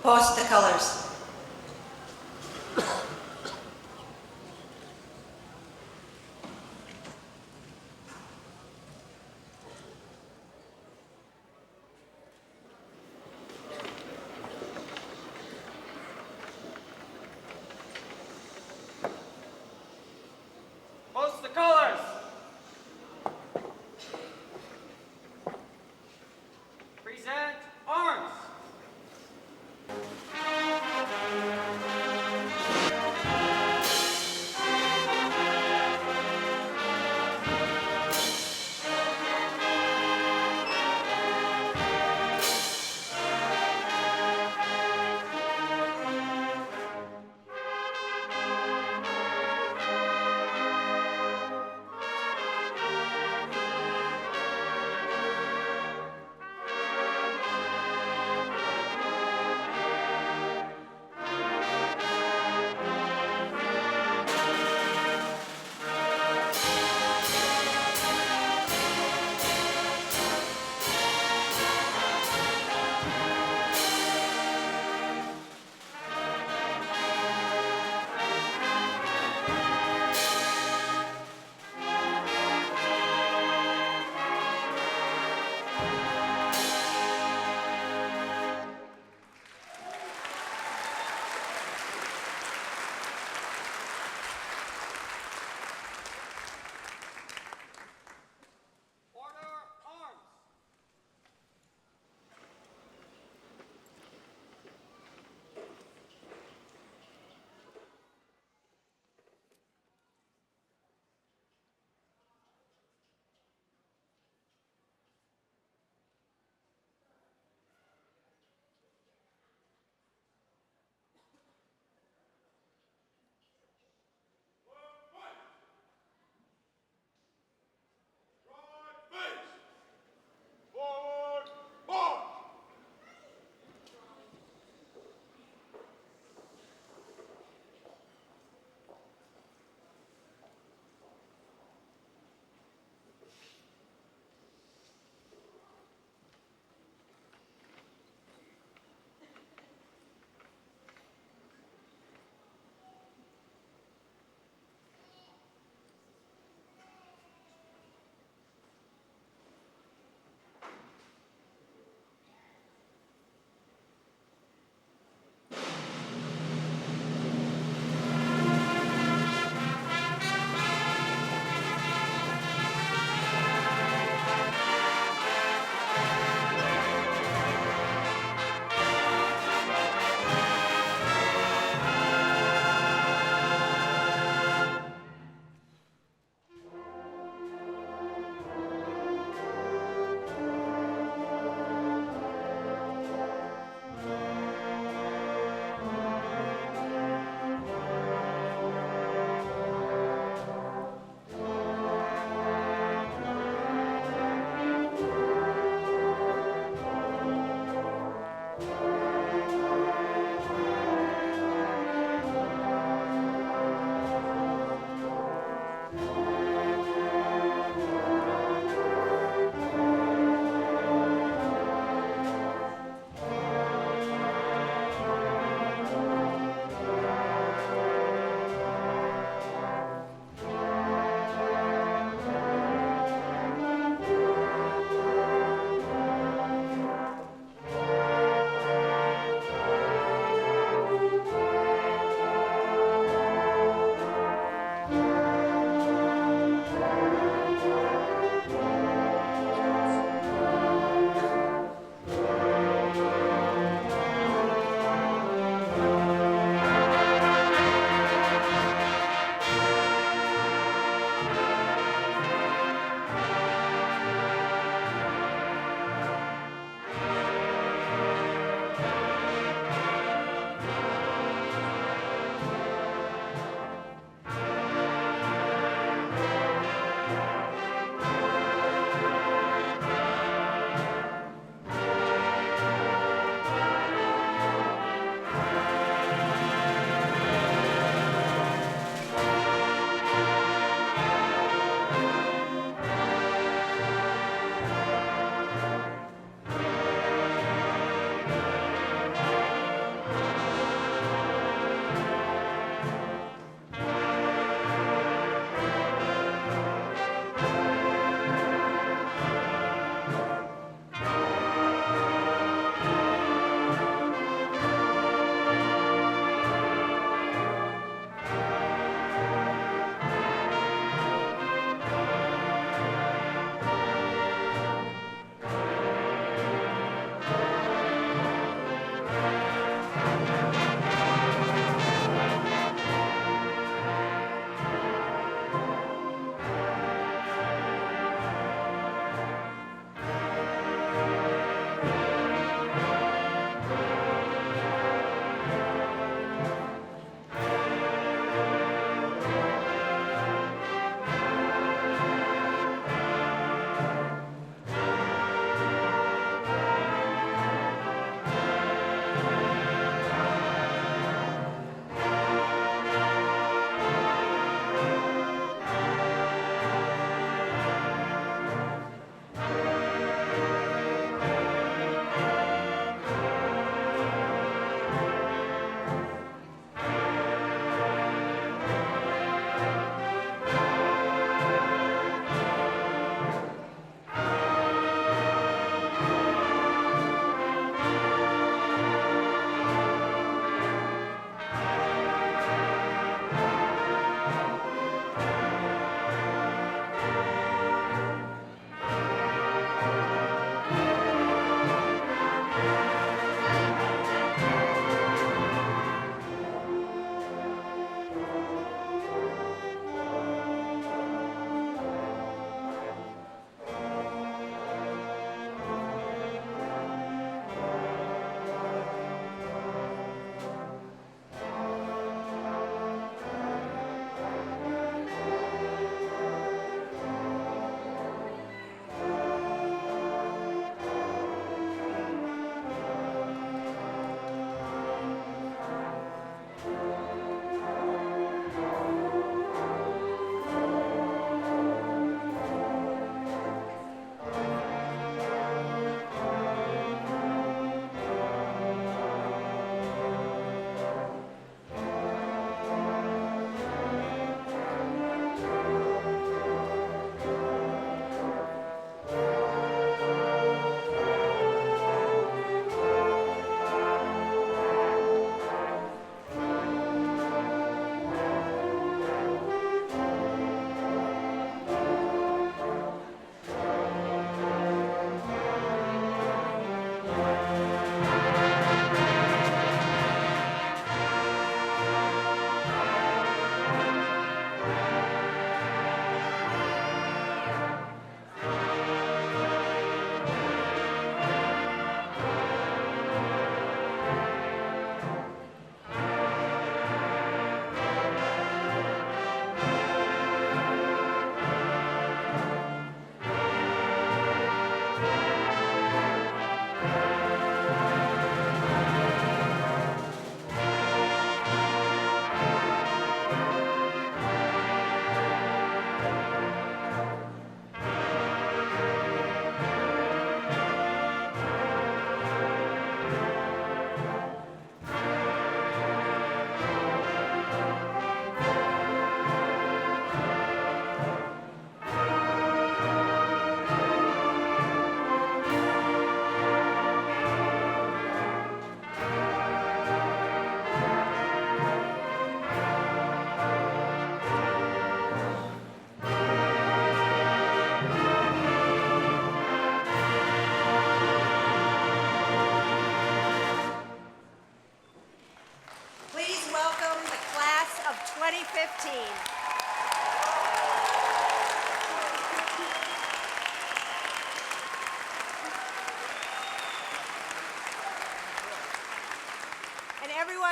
Post the colors. Post the colors. Present arms.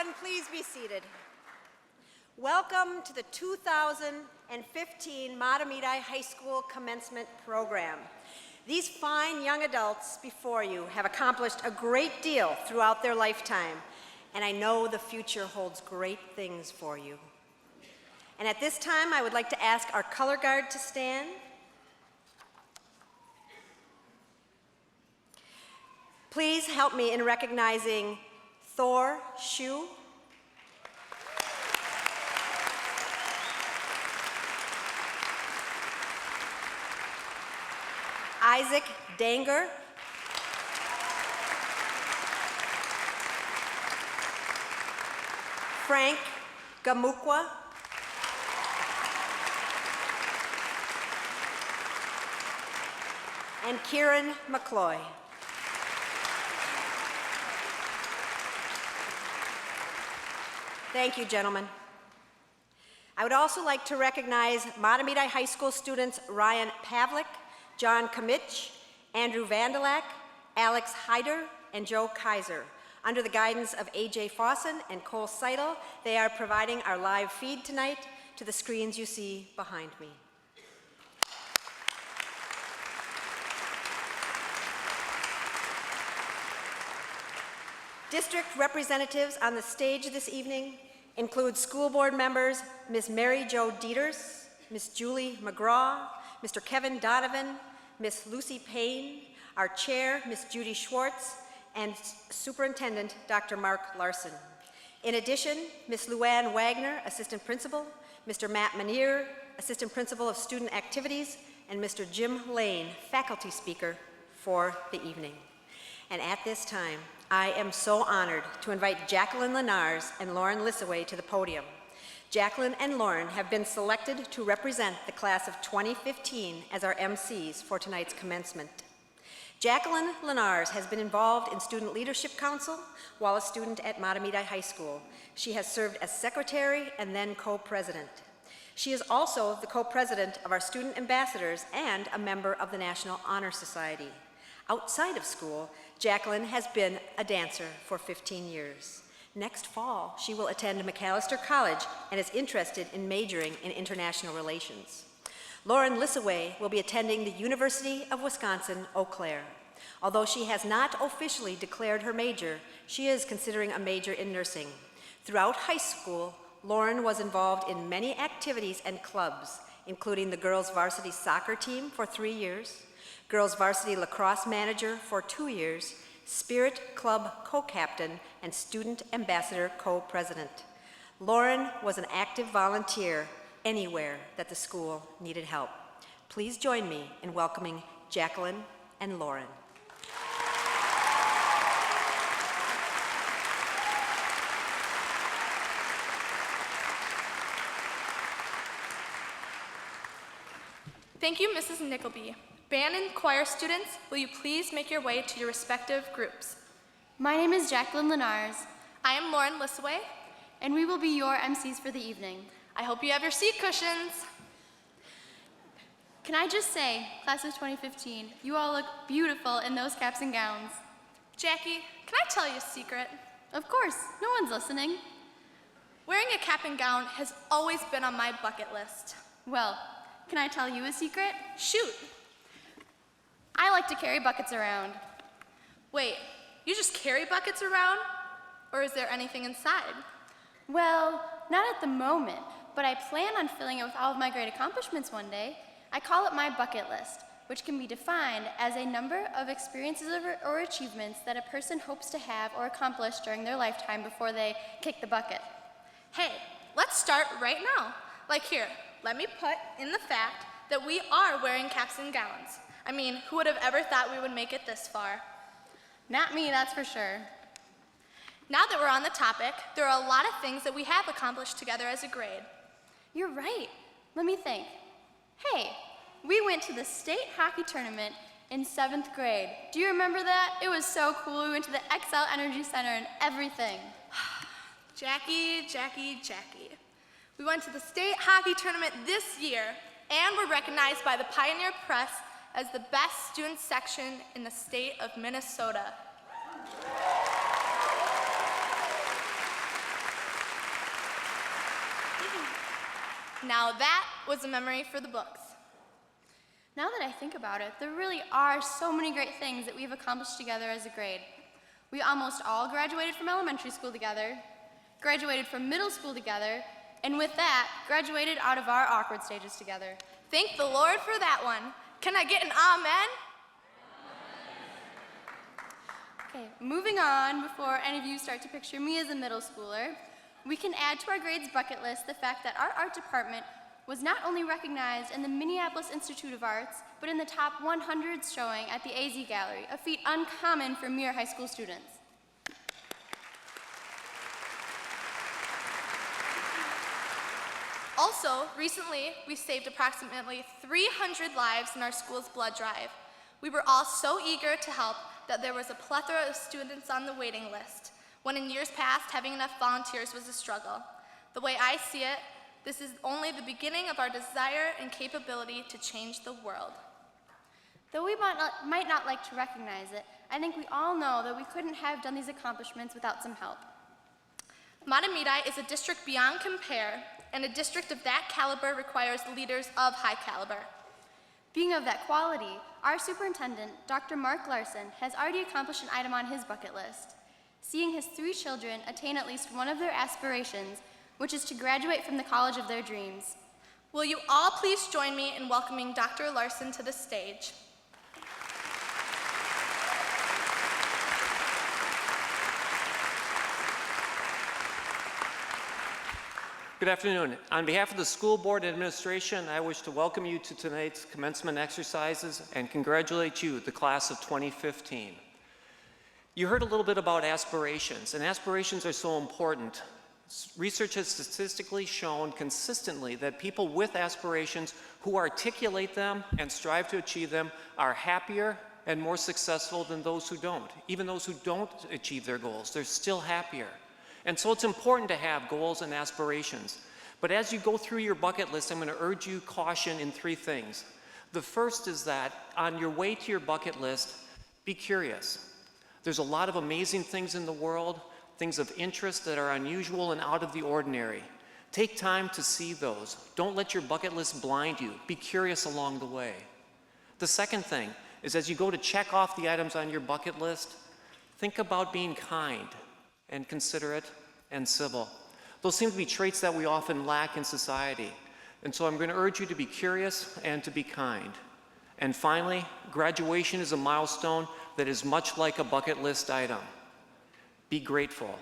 everyone, please be seated. Welcome to the 2015 Mahtomedi High School Commencement Program. These fine young adults before you have accomplished a great deal throughout their lifetime, and I know the future holds great things for you. And at this time, I would like to ask our color guard to stand. Please help me in recognizing Thor Shu, Isaac Danger, Frank Gamukwa, and Kieran McCloy. Thank you, gentlemen. I would also like to recognize Mahtomedi High School students Ryan Pavlik, John Kamich, Andrew Vandalak, Alex Hyder, and Joe Kaiser. Under the guidance of A.J. Fawson and Cole Seidel, they are providing our live feed tonight to the screens you see behind me. District representatives on the stage this evening include school board members Ms. Mary Jo Dieters, Ms. Julie McGraw, Mr. Kevin Donovan, Ms. Lucy Payne, our chair, Ms. Judy Schwartz, and Superintendent Dr. Mark Larson. In addition, Ms. Luann Wagner, Assistant Principal, Mr. Matt Manier, Assistant Principal of Student Activities, and Mr. Jim Lane, Faculty Speaker for the evening. And at this time, I am so honored to invite Jacqueline Lenars and Lauren Lissaway to the podium. Jacqueline and Lauren have been selected to represent the class of 2015 as our MCs for tonight's commencement. Jacqueline Lenars has been involved in Student Leadership Council while a student at Mahtomedi High School. She has served as secretary and then co-president. She is also the co-president of our student ambassadors and a member of the National Honor Society. Outside of school, Jacqueline has been a dancer for 15 years. Next fall, she will attend Macalester College and is interested in majoring in international relations. Lauren Lissaway will be attending the University of Wisconsin-Eau Claire. Although she has not officially declared her major, she is considering a major in nursing. Throughout high school, Lauren was involved in many activities and clubs, including the girls' varsity soccer team for 3 years, girls' varsity lacrosse manager for 2 years, Spirit Club co-captain, and student ambassador co-president. Lauren was an active volunteer anywhere that the school needed help. Please join me in welcoming Jacqueline and Lauren. Thank you, Mrs. Nickleby. Band and choir students, will you please make your way to your respective groups? My name is Jacqueline Lenars. I am Lauren Lissaway. And we will be your MCs for the evening. I hope you have your seat cushions. Can I just say, class of 2015, you all look beautiful in those caps and gowns. Jackie, can I tell you a secret? Of course, no one's listening. Wearing a cap and gown has always been on my bucket list. Well, can I tell you a secret? Shoot. I like to carry buckets around. Wait, you just carry buckets around? Or is there anything inside? Well, not at the moment, but I plan on filling it with all of my great accomplishments one day. I call it my bucket list, which can be defined as a number of experiences or achievements that a person hopes to have or accomplish during their lifetime before they kick the bucket. Hey, let's start right now. Like here, let me put in the fact that we are wearing caps and gowns. I mean, who would have ever thought we would make it this far? Not me, that's for sure. Now that we're on the topic, there are a lot of things that we have accomplished together as a grade. You're right. Let me think. Hey, we went to the state hockey tournament in 7th grade. Do you remember that? It was so cool. We went to the XL Energy Center and everything. Jackie. We went to the state hockey tournament this year and were recognized by the Pioneer Press as the best student section in the state of Minnesota. Now that was a memory for the books. Now that I think about it, there really are so many great things that we've accomplished together as a grade. We almost all graduated from elementary school together, graduated from middle school together, and with that, graduated out of our awkward stages together. Thank the Lord for that one. Can I get an amen? Okay, moving on, before any of you start to picture me as a middle schooler, we can add to our grade's bucket list the fact that our art department was not only recognized in the Minneapolis Institute of Arts, but in the top 100 showing at the AZ Gallery, a feat uncommon for mere high school students. Also, recently, we saved approximately 300 lives in our school's blood drive. We were all so eager to help that there was a plethora of students on the waiting list, when in years past, having enough volunteers was a struggle. The way I see it, this is only the beginning of our desire and capability to change the world. Though we might not like to recognize it, I think we all know that we couldn't have done these accomplishments without some help. Mahtomedi is a district beyond compare, and a district of that caliber requires leaders of high caliber. Being of that quality, our superintendent, Dr. Mark Larson, has already accomplished an item on his bucket list, seeing his 3 children attain at least one of their aspirations, which is to graduate from the college of their dreams. Will you all please join me in welcoming Dr. Larson to the stage? Good afternoon. On behalf of the school board administration, I wish to welcome you to tonight's commencement exercises and congratulate you, the class of 2015. You heard a little bit about aspirations, and aspirations are so important. Research has statistically shown consistently that people with aspirations who articulate them and strive to achieve them are happier and more successful than those who don't. Even those who don't achieve their goals, they're still happier. And so it's important to have goals and aspirations. But as you go through your bucket list, I'm going to urge you caution in 3 things. The first is that on your way to your bucket list, be curious. There's a lot of amazing things in the world, things of interest that are unusual and out of the ordinary. Take time to see those. Don't let your bucket list blind you. Be curious along the way. The second thing is as you go to check off the items on your bucket list, think about being kind and considerate and civil. Those seem to be traits that we often lack in society. And so I'm going to urge you to be curious and to be kind. And finally, graduation is a milestone that is much like a bucket list item. Be grateful.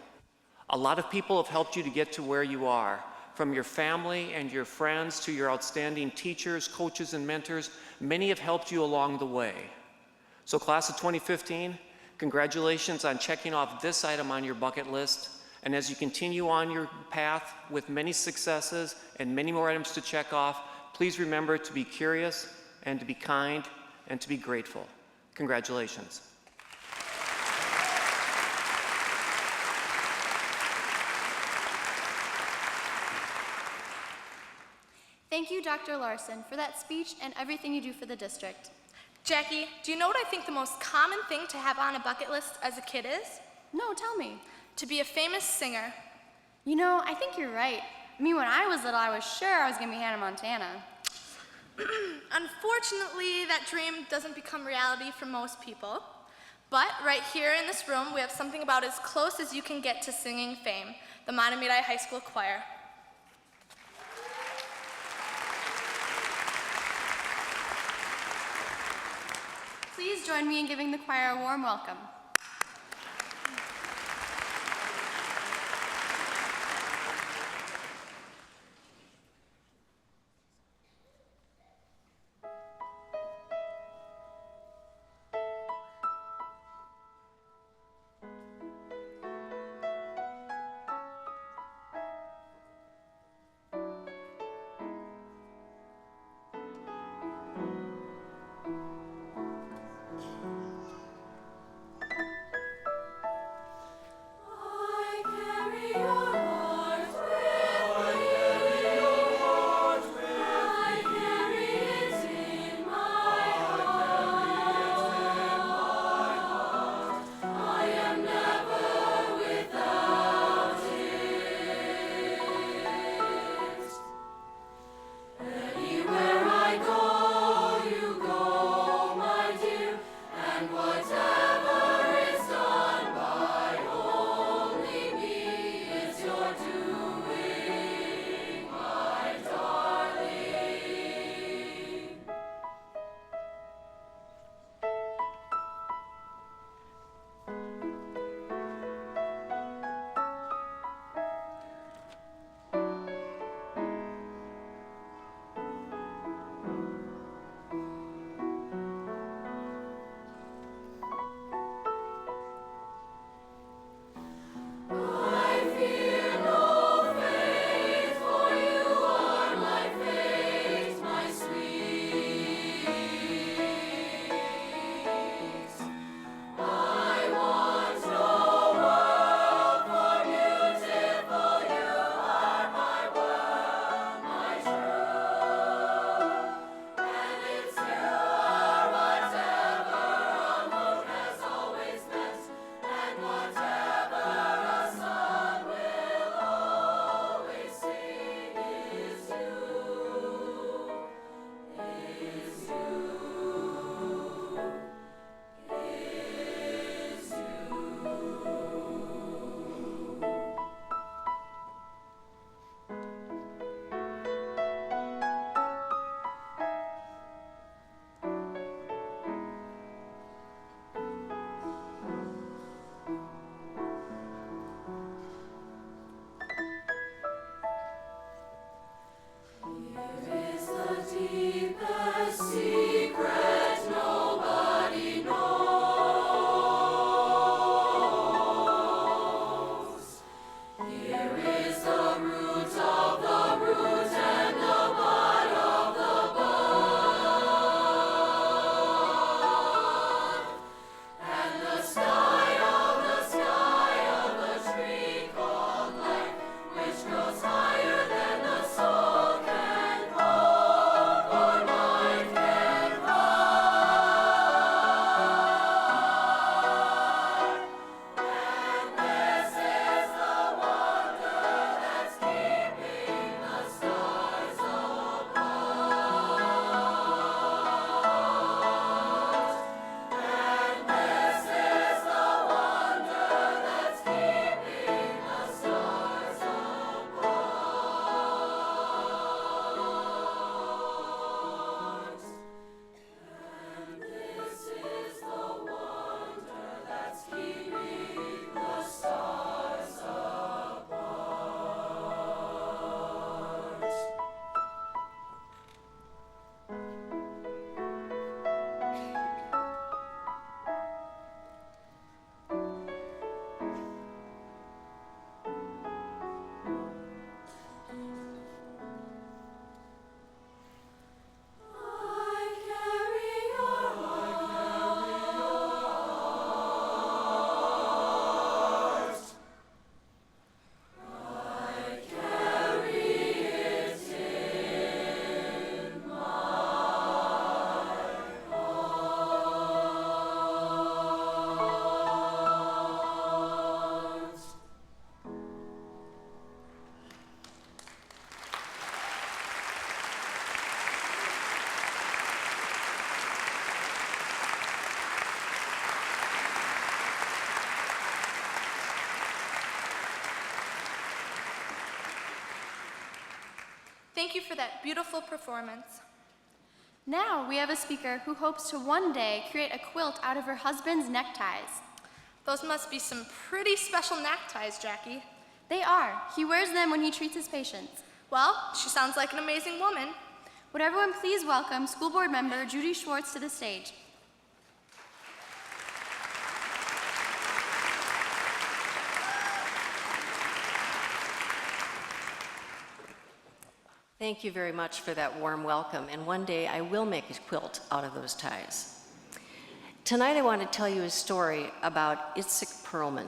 A lot of people have helped you to get to where you are. From your family and your friends to your outstanding teachers, coaches, and mentors, many have helped you along the way. So class of 2015, congratulations on checking off this item on your bucket list. And as you continue on your path with many successes and many more items to check off, please remember to be curious and to be kind and to be grateful. Congratulations. Thank you, Dr. Larson, for that speech and everything you do for the district. Jackie, do you know what I think the most common thing to have on a bucket list as a kid is? No, tell me. To be a famous singer. You know, I think you're right. I mean, when I was little, I was sure I was going to be Hannah Montana. Unfortunately, that dream doesn't become reality for most people. But right here in this room, we have something about as close as you can get to singing fame, the Mahtomedi High School Choir. Please join me in giving the choir a warm welcome. Thank you for that beautiful performance. Now we have a speaker who hopes to one day create a quilt out of her husband's neckties. Those must be some pretty special neckties, Jackie. They are. He wears them when he treats his patients. Well, she sounds like an amazing woman. Would everyone please welcome School Board Member Judy Schwartz to the stage. Thank you very much for that warm welcome, and one day I will make a quilt out of those ties. Tonight I want to tell you a story about Itzhak Perlman.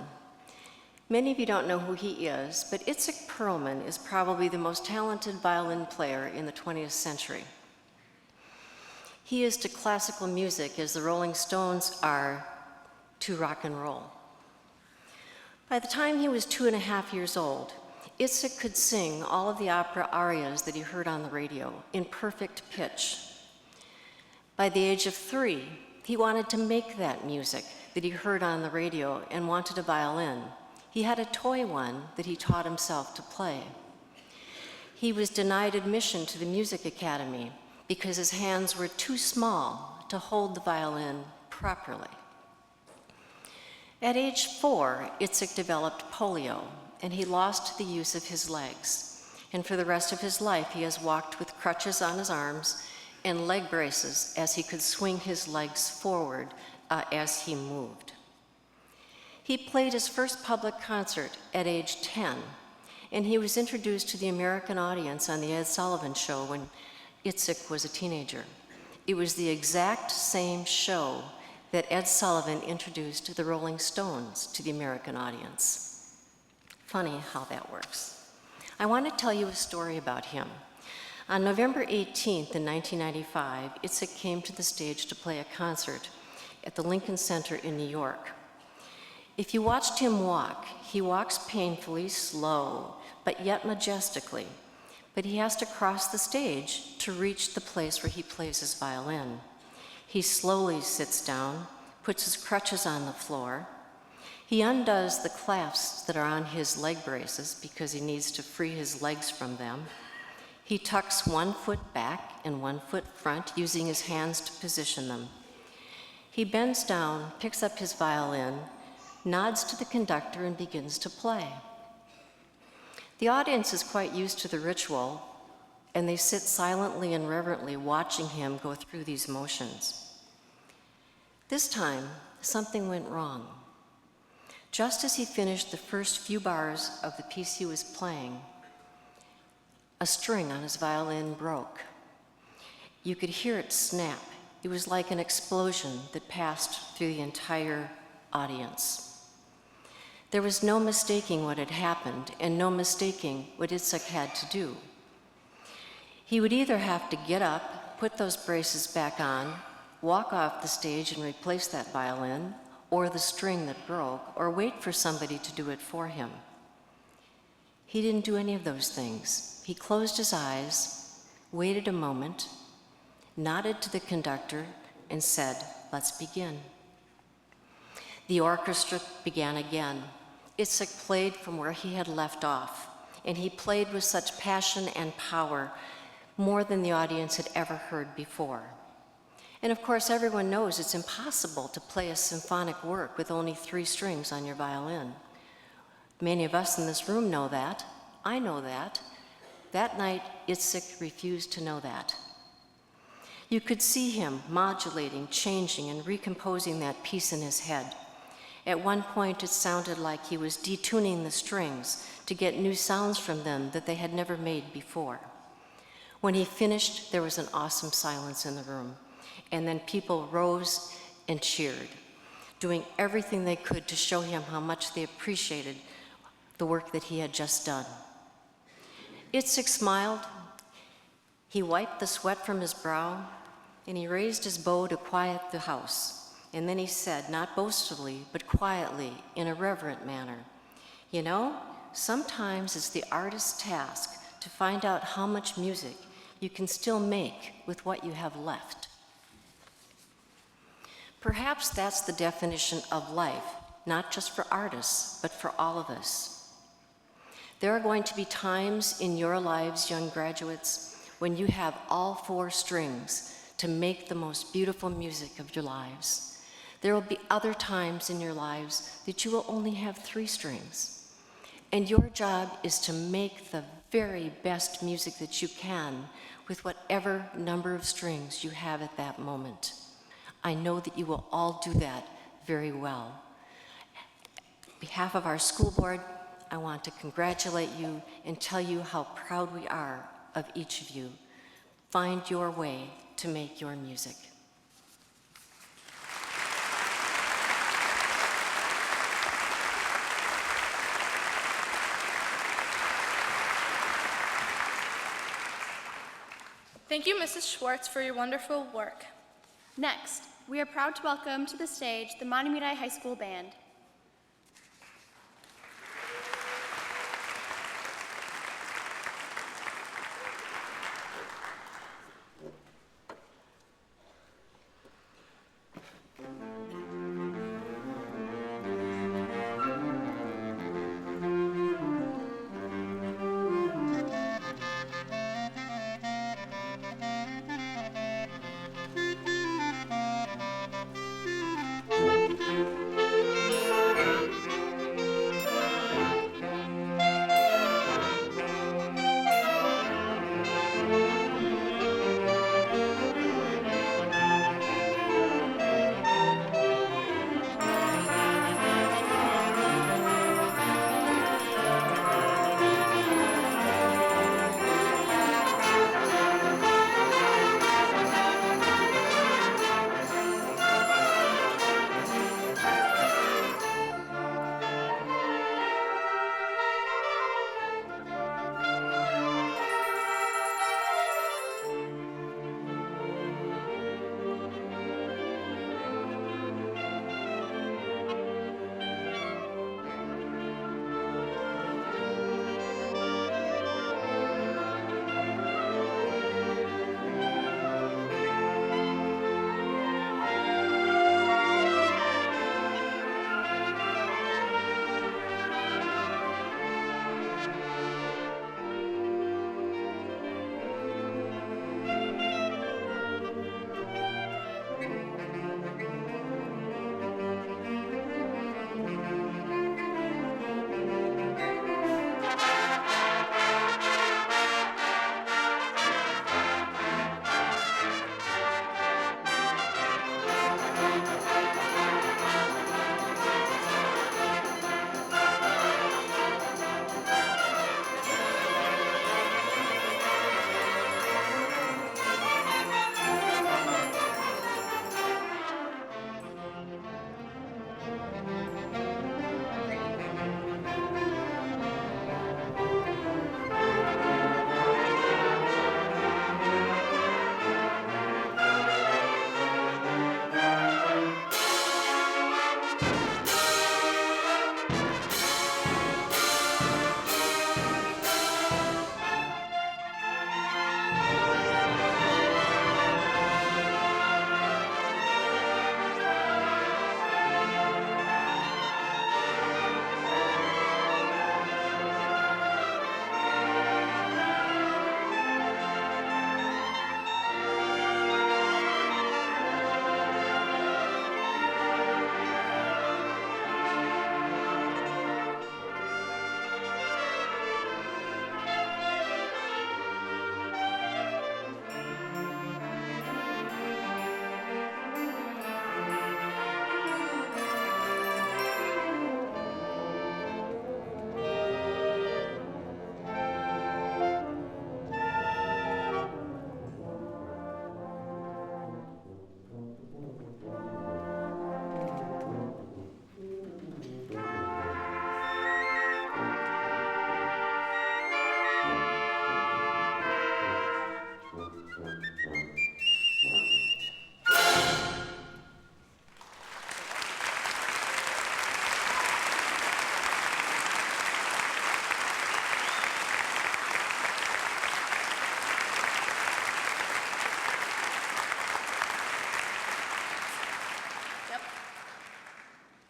Many of you don't know who he is, but Itzhak Perlman is probably the most talented violin player in the 20th century. He is to classical music as the Rolling Stones are to rock and roll. By the time he was 2.5 years old, Itzhak could sing all of the opera arias that he heard on the radio in perfect pitch. By the age of 3, he wanted to make that music that he heard on the radio and wanted a violin. He had a toy one that he taught himself to play. He was denied admission to the music academy because his hands were too small to hold the violin properly. At age 4, Itzhak developed polio, and he lost the use of his legs. And for the rest of his life, he has walked with crutches on his arms and leg braces as he could swing his legs forward as he moved. He played his first public concert at age 10, and he was introduced to the American audience on the Ed Sullivan Show when Itzhak was a teenager. It was the exact same show that Ed Sullivan introduced the Rolling Stones to the American audience. Funny how that works. I want to tell you a story about him. On November 18th in 1995, Itzhak came to the stage to play a concert at the Lincoln Center in New York. If you watched him walk, he walks painfully, slow, but yet majestically. But he has to cross the stage to reach the place where he plays his violin. He slowly sits down, puts his crutches on the floor. He undoes the clasps that are on his leg braces because he needs to free his legs from them. He tucks one foot back and one foot front, using his hands to position them. He bends down, picks up his violin, nods to the conductor, and begins to play. The audience is quite used to the ritual, and they sit silently and reverently watching him go through these motions. This time, something went wrong. Just as he finished the first few bars of the piece he was playing, a string on his violin broke. You could hear it snap. It was like an explosion that passed through the entire audience. There was no mistaking what had happened and no mistaking what Itzhak had to do. He would either have to get up, put those braces back on, walk off the stage and replace that violin, or the string that broke, or wait for somebody to do it for him. He didn't do any of those things. He closed his eyes, waited a moment, nodded to the conductor, and said, "Let's begin." The orchestra began again. Itzhak played from where he had left off, and he played with such passion and power, more than the audience had ever heard before. And of course, everyone knows it's impossible to play a symphonic work with only 3 strings on your violin. Many of us in this room know that. I know that. That night, Itzhak refused to know that. You could see him modulating, changing, and recomposing that piece in his head. At one point, it sounded like he was detuning the strings to get new sounds from them that they had never made before. When he finished, there was an awesome silence in the room. And then people rose and cheered, doing everything they could to show him how much they appreciated the work that he had just done. Itzhak smiled, he wiped the sweat from his brow, and he raised his bow to quiet the house. And then he said, not boastfully, but quietly, in a reverent manner, "You know, sometimes it's the artist's task to find out how much music you can still make with what you have left." Perhaps that's the definition of life, not just for artists, but for all of us. There are going to be times in your lives, young graduates, when you have all 4 strings to make the most beautiful music of your lives. There will be other times in your lives that you will only have 3 strings. And your job is to make the very best music that you can with whatever number of strings you have at that moment. I know that you will all do that very well. On behalf of our school board, I want to congratulate you and tell you how proud we are of each of you. Find your way to make your music. Thank you, Mrs. Schwartz, for your wonderful work. Next, we are proud to welcome to the stage the Mahtomedi High School Band.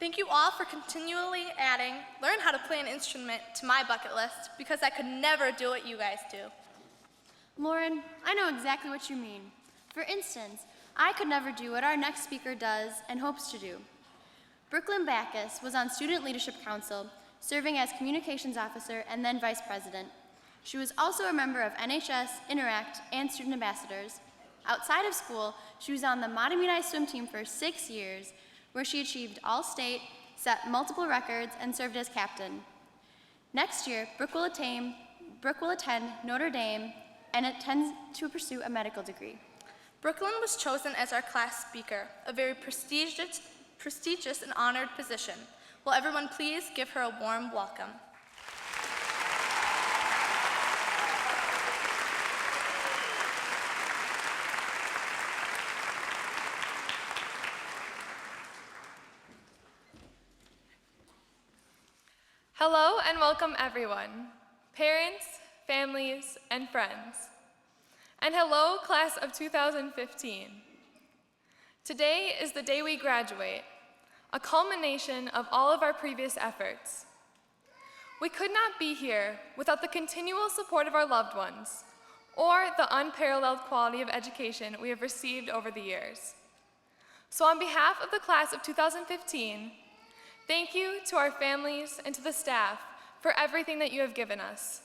Thank you all for continually adding, learn how to play an instrument to my bucket list because I could never do what you guys do. Lauren, I know exactly what you mean. For instance, I could never do what our next speaker does and hopes to do. Brooklyn Backus was on Student Leadership Council, serving as communications officer and then vice president. She was also a member of NHS, Interact, and student ambassadors. Outside of school, she was on the Mahtomedi swim team for 6 years, where she achieved all-state, set multiple records, and served as captain. Next year, Brooke will attend Notre Dame and intends to pursue a medical degree. Brooklyn was chosen as our class speaker, a very prestigious and honored position. Will everyone please give her a warm welcome? Hello and welcome everyone, parents, families, and friends. And hello, class of 2015. Today is the day we graduate, a culmination of all of our previous efforts. We could not be here without the continual support of our loved ones or the unparalleled quality of education we have received over the years. So on behalf of the class of 2015, thank you to our families and to the staff for everything that you have given us.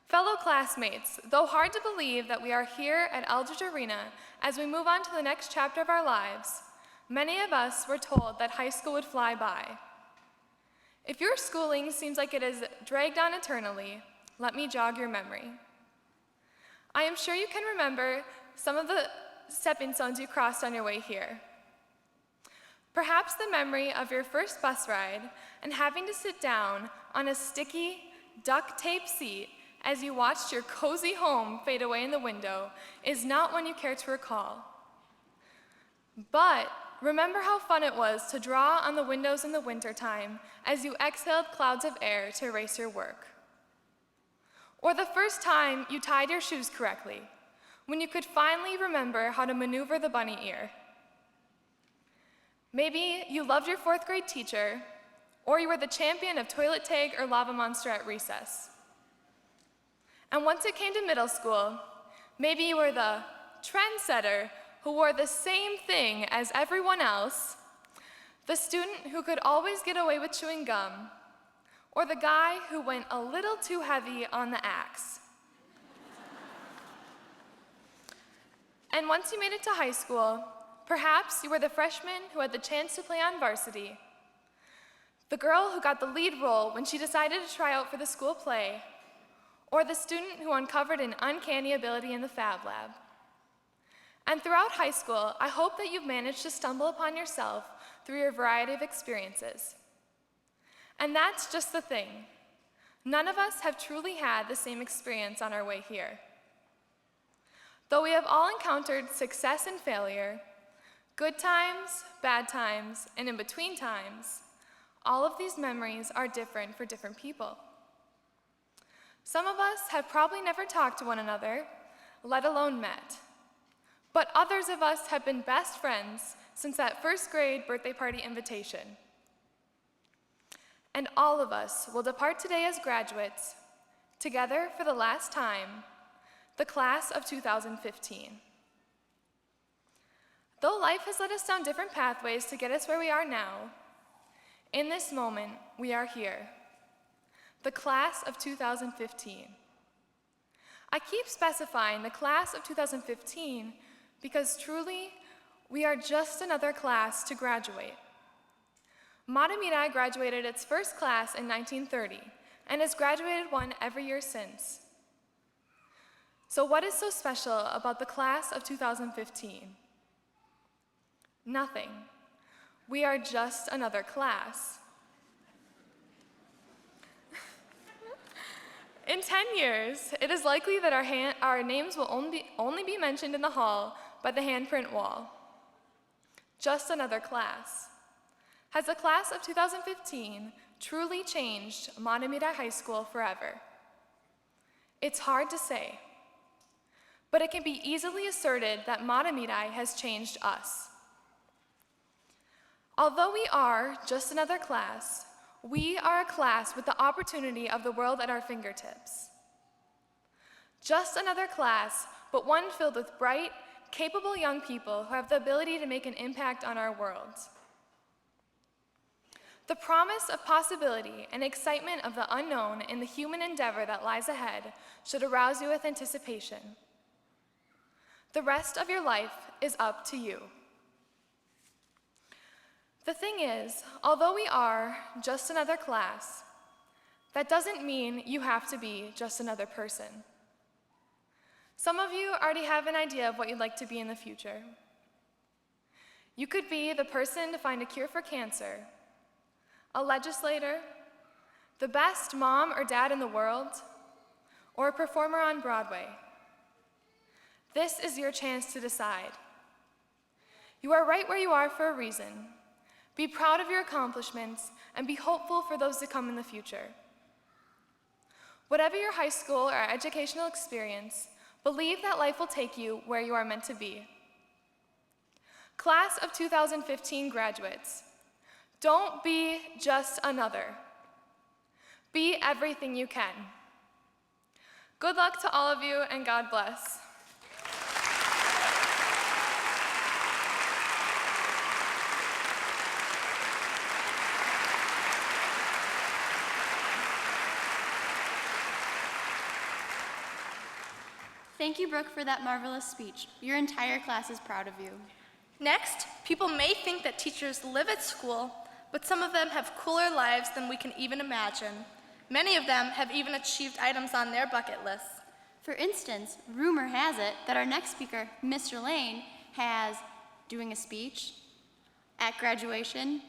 Fellow classmates, though hard to believe that we are here at Eldridge Arena as we move on to the next chapter of our lives, many of us were told that high school would fly by. If your schooling seems like it is dragged on eternally, let me jog your memory. I am sure you can remember some of the stepping stones you crossed on your way here. Perhaps the memory of your first bus ride and having to sit down on a sticky, duct-tape seat as you watched your cozy home fade away in the window is not one you care to recall. But remember how fun it was to draw on the windows in the wintertime as you exhaled clouds of air to erase your work. Or the first time you tied your shoes correctly, when you could finally remember how to maneuver the bunny ear. Maybe you loved your 4th grade teacher, or you were the champion of toilet tag or lava monster at recess. And once it came to middle school, maybe you were the trendsetter who wore the same thing as everyone else, the student who could always get away with chewing gum, or the guy who went a little too heavy on the axe. And once you made it to high school, perhaps you were the freshman who had the chance to play on varsity, the girl who got the lead role when she decided to try out for the school play, or the student who uncovered an uncanny ability in the Fab Lab. And throughout high school, I hope that you've managed to stumble upon yourself through your variety of experiences. And that's just the thing. None of us have truly had the same experience on our way here. Though we have all encountered success and failure, good times, bad times, and in between times, all of these memories are different for different people. Some of us have probably never talked to one another, let alone met. But others of us have been best friends since that 1st grade birthday party invitation. And all of us will depart today as graduates, together for the last time, the class of 2015. Though life has led us down different pathways to get us where we are now, in this moment, we are here. The class of 2015. I keep specifying the class of 2015 because truly, we are just another class to graduate. Mahtomedi graduated its first class in 1930 and has graduated one every year since. So what is so special about the class of 2015? Nothing. We are just another class. In 10 years, it is likely that our names will only be mentioned in the hall by the handprint wall. Just another class. Has the class of 2015 truly changed Mahtomedi High School forever? It's hard to say, but it can be easily asserted that Mahtomedi has changed us. Although we are just another class, we are a class with the opportunity of the world at our fingertips. Just another class, but one filled with bright, capable young people who have the ability to make an impact on our world. The promise of possibility and excitement of the unknown in the human endeavor that lies ahead should arouse you with anticipation. The rest of your life is up to you. The thing is, although we are just another class, that doesn't mean you have to be just another person. Some of you already have an idea of what you'd like to be in the future. You could be the person to find a cure for cancer, a legislator, the best mom or dad in the world, or a performer on Broadway. This is your chance to decide. You are right where you are for a reason. Be proud of your accomplishments and be hopeful for those to come in the future. Whatever your high school or educational experience, believe that life will take you where you are meant to be. Class of 2015 graduates, don't be just another. Be everything you can. Good luck to all of you, and God bless. Thank you, Brooke, for that marvelous speech. Your entire class is proud of you. Next, people may think that teachers live at school, but some of them have cooler lives than we can even imagine. Many of them have even achieved items on their bucket list. For instance, rumor has it that our next speaker, Mr. Lane, has doing a speech at graduation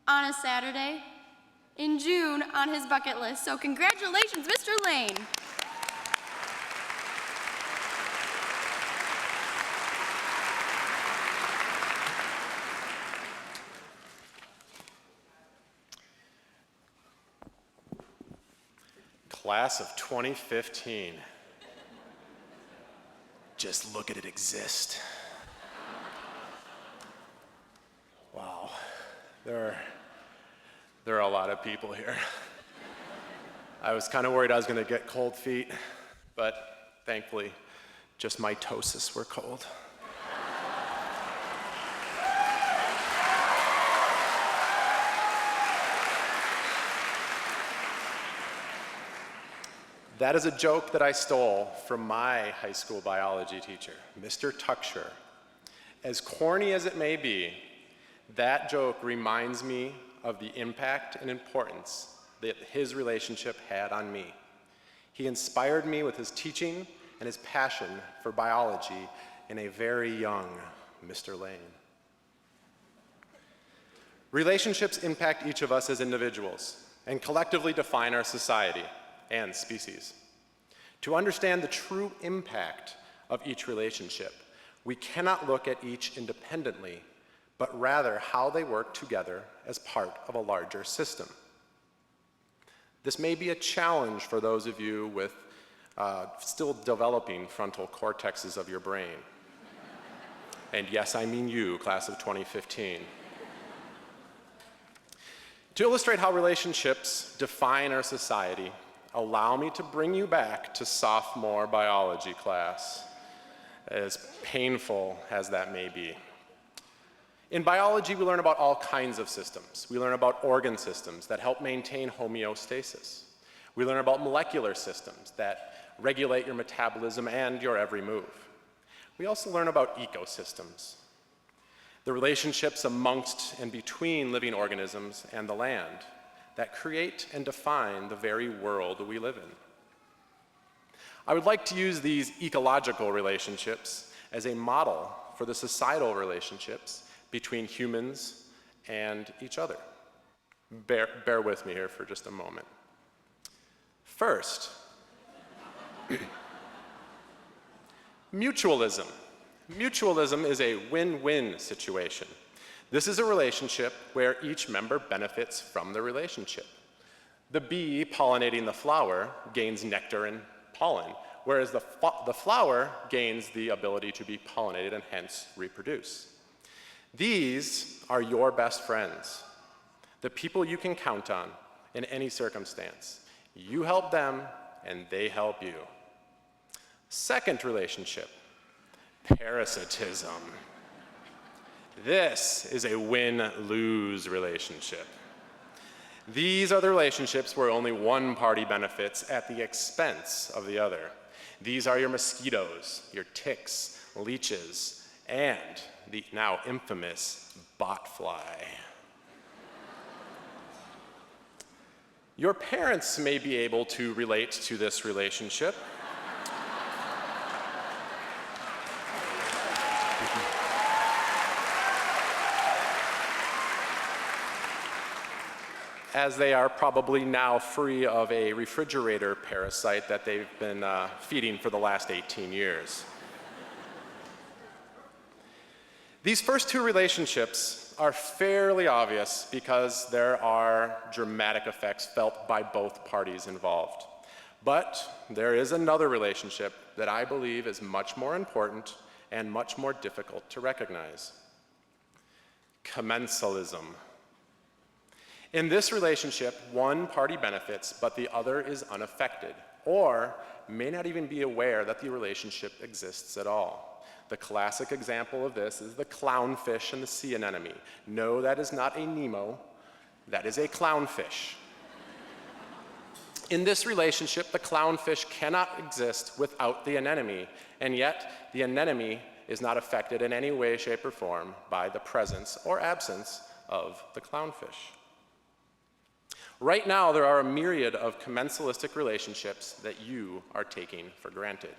on a Saturday in June on his bucket list. So congratulations, Mr. Lane. Class of 2015. Just look at it exist. Wow, there are a lot of people here. I was kind of worried I was going to get cold feet, but thankfully, just mitosis were cold. That is a joke that I stole from my high school biology teacher, Mr. Tucksher. As corny as it may be, that joke reminds me of the impact and importance that his relationship had on me. He inspired me with his teaching and his passion for biology in a very young Mr. Lane. Relationships impact each of us as individuals and collectively define our society and species. To understand the true impact of each relationship, we cannot look at each independently, but rather how they work together as part of a larger system. This may be a challenge for those of you with still developing frontal cortexes of your brain. And yes, I mean you, class of 2015. To illustrate how relationships define our society, allow me to bring you back to sophomore biology class, as painful as that may be. In biology, we learn about all kinds of systems. We learn about organ systems that help maintain homeostasis. We learn about molecular systems that regulate your metabolism and your every move. We also learn about ecosystems, the relationships amongst and between living organisms and the land that create and define the very world we live in. I would like to use these ecological relationships as a model for the societal relationships between humans and each other. Bear with me here for just a moment. First, mutualism. Mutualism is a win-win situation. This is a relationship where each member benefits from the relationship. The bee pollinating the flower gains nectar and pollen, whereas the flower gains the ability to be pollinated and hence reproduce. These are your best friends, the people you can count on in any circumstance. You help them, and they help you. Second relationship, parasitism. This is a win-lose relationship. These are the relationships where only one party benefits at the expense of the other. These are your mosquitoes, your ticks, leeches, and the now infamous botfly. Your parents may be able to relate to this relationship. As they are probably now free of a refrigerator parasite that they've been feeding for the last 18 years. These first two relationships are fairly obvious because there are dramatic effects felt by both parties involved. But there is another relationship that I believe is much more important and much more difficult to recognize. Commensalism. In this relationship, one party benefits, but the other is unaffected, or may not even be aware that the relationship exists at all. The classic example of this is the clownfish and the sea anemone. No, that is not a Nemo, that is a clownfish. In this relationship, the clownfish cannot exist without the anemone, and yet the anemone is not affected in any way, shape, or form by the presence or absence of the clownfish. Right now, there are a myriad of commensalistic relationships that you are taking for granted.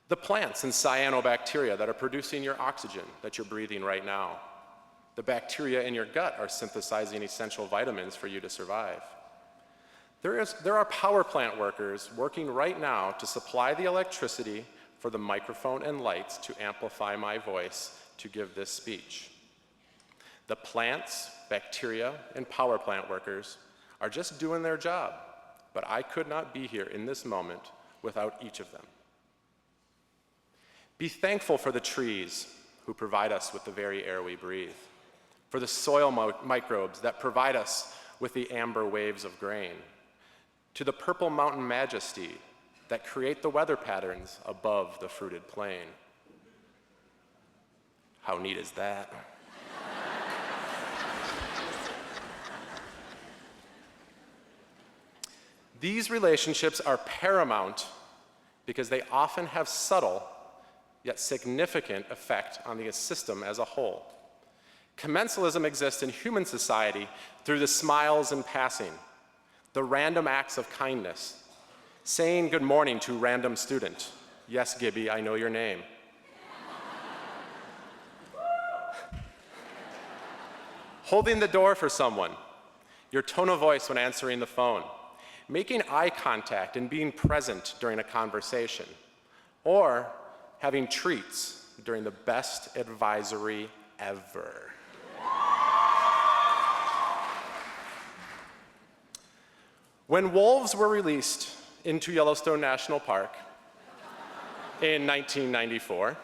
The plants and cyanobacteria that are producing your oxygen that you're breathing right now. The bacteria in your gut are synthesizing essential vitamins for you to survive. There are power plant workers working right now to supply the electricity for the microphone and lights to amplify my voice to give this speech. The plants, bacteria, and power plant workers are just doing their job, but I could not be here in this moment without each of them. Be thankful for the trees who provide us with the very air we breathe, for the soil microbes that provide us with the amber waves of grain, to the purple mountain majesty that create the weather patterns above the fruited plain. How neat is that? These relationships are paramount because they often have subtle yet significant effect on the system as a whole. Commensalism exists in human society through the smiles in passing, the random acts of kindness, saying good morning to a random student. Yes, Gibby, I know your name. Holding the door for someone, your tone of voice when answering the phone, making eye contact and being present during a conversation, or having treats during the best advisory ever. When wolves were released into Yellowstone National Park in 1994,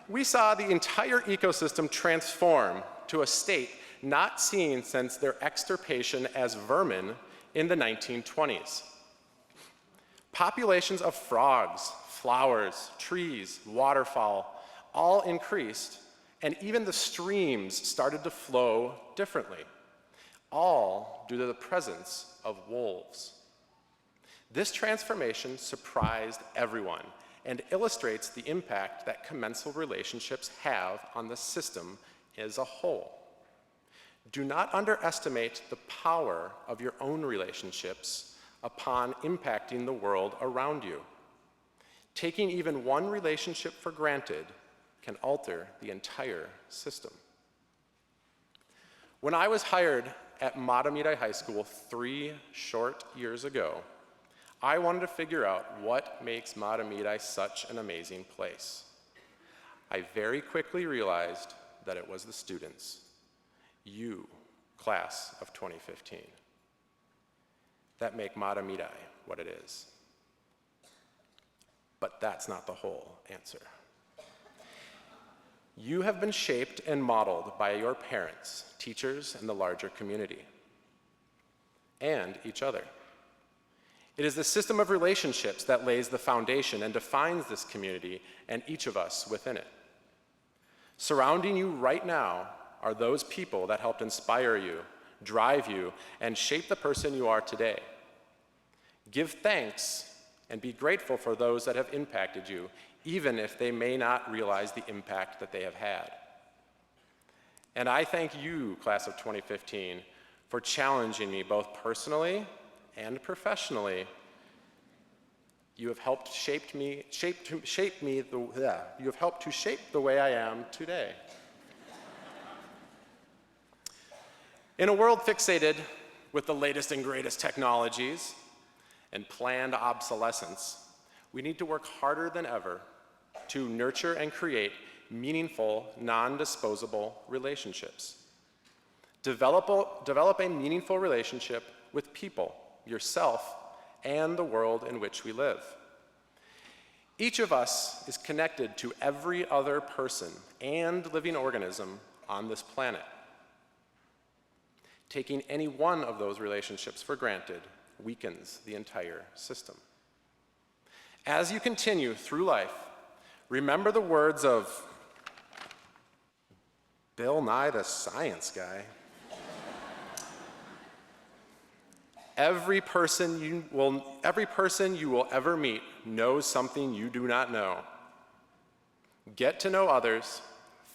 we saw the entire ecosystem transform to a state not seen since their extirpation as vermin in the 1920s. Populations of frogs, flowers, trees, waterfowl all increased, and even the streams started to flow differently, all due to the presence of wolves. This transformation surprised everyone and illustrates the impact that commensal relationships have on the system as a whole. Do not underestimate the power of your own relationships upon impacting the world around you. Taking even one relationship for granted can alter the entire system. When I was hired at Mahtomedi High School 3 short years ago, I wanted to figure out what makes Mahtomedi such an amazing place. I very quickly realized that it was the students. You, class of 2015, that make Mahtomedi what it is. But that's not the whole answer. You have been shaped and modeled by your parents, teachers, and the larger community, and each other. It is the system of relationships that lays the foundation and defines this community and each of us within it. Surrounding you right now are those people that helped inspire you, drive you, and shape the person you are today. Give thanks and be grateful for those that have impacted you, even if they may not realize the impact that they have had. And I thank you, class of 2015, for challenging me both personally and professionally. You have helped shape the way I am today. In a world fixated with the latest and greatest technologies and planned obsolescence, we need to work harder than ever to nurture and create meaningful, non-disposable relationships. Develop a meaningful relationship with people, yourself, and the world in which we live. Each of us is connected to every other person and living organism on this planet. Taking any one of those relationships for granted weakens the entire system. As you continue through life, remember the words of Bill Nye the Science Guy. Every person you will ever meet knows something you do not know. Get to know others,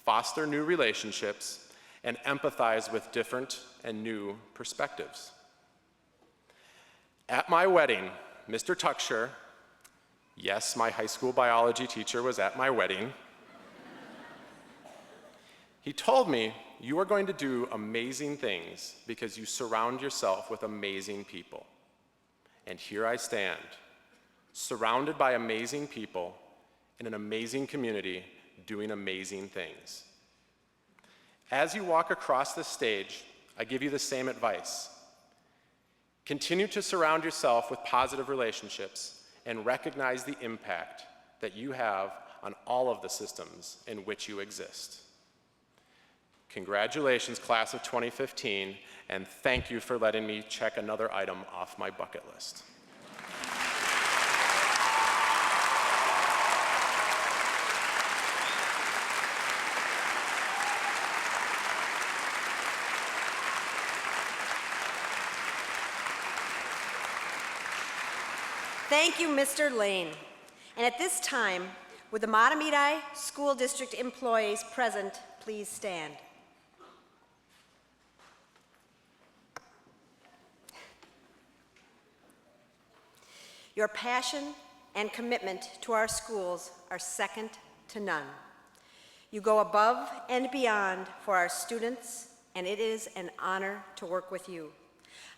foster new relationships, and empathize with different and new perspectives. At my wedding, Mr. Tucksher, yes, my high school biology teacher was at my wedding, he told me, "You are going to do amazing things because you surround yourself with amazing people." And here I stand, surrounded by amazing people in an amazing community doing amazing things. As you walk across this stage, I give you the same advice. Continue to surround yourself with positive relationships and recognize the impact that you have on all of the systems in which you exist. Congratulations, class of 2015, and thank you for letting me check another item off my bucket list. Thank you, Mr. Lane. And at this time, would the Mahtomedi School District employees present please stand? Your passion and commitment to our schools are second to none. You go above and beyond for our students, and it is an honor to work with you.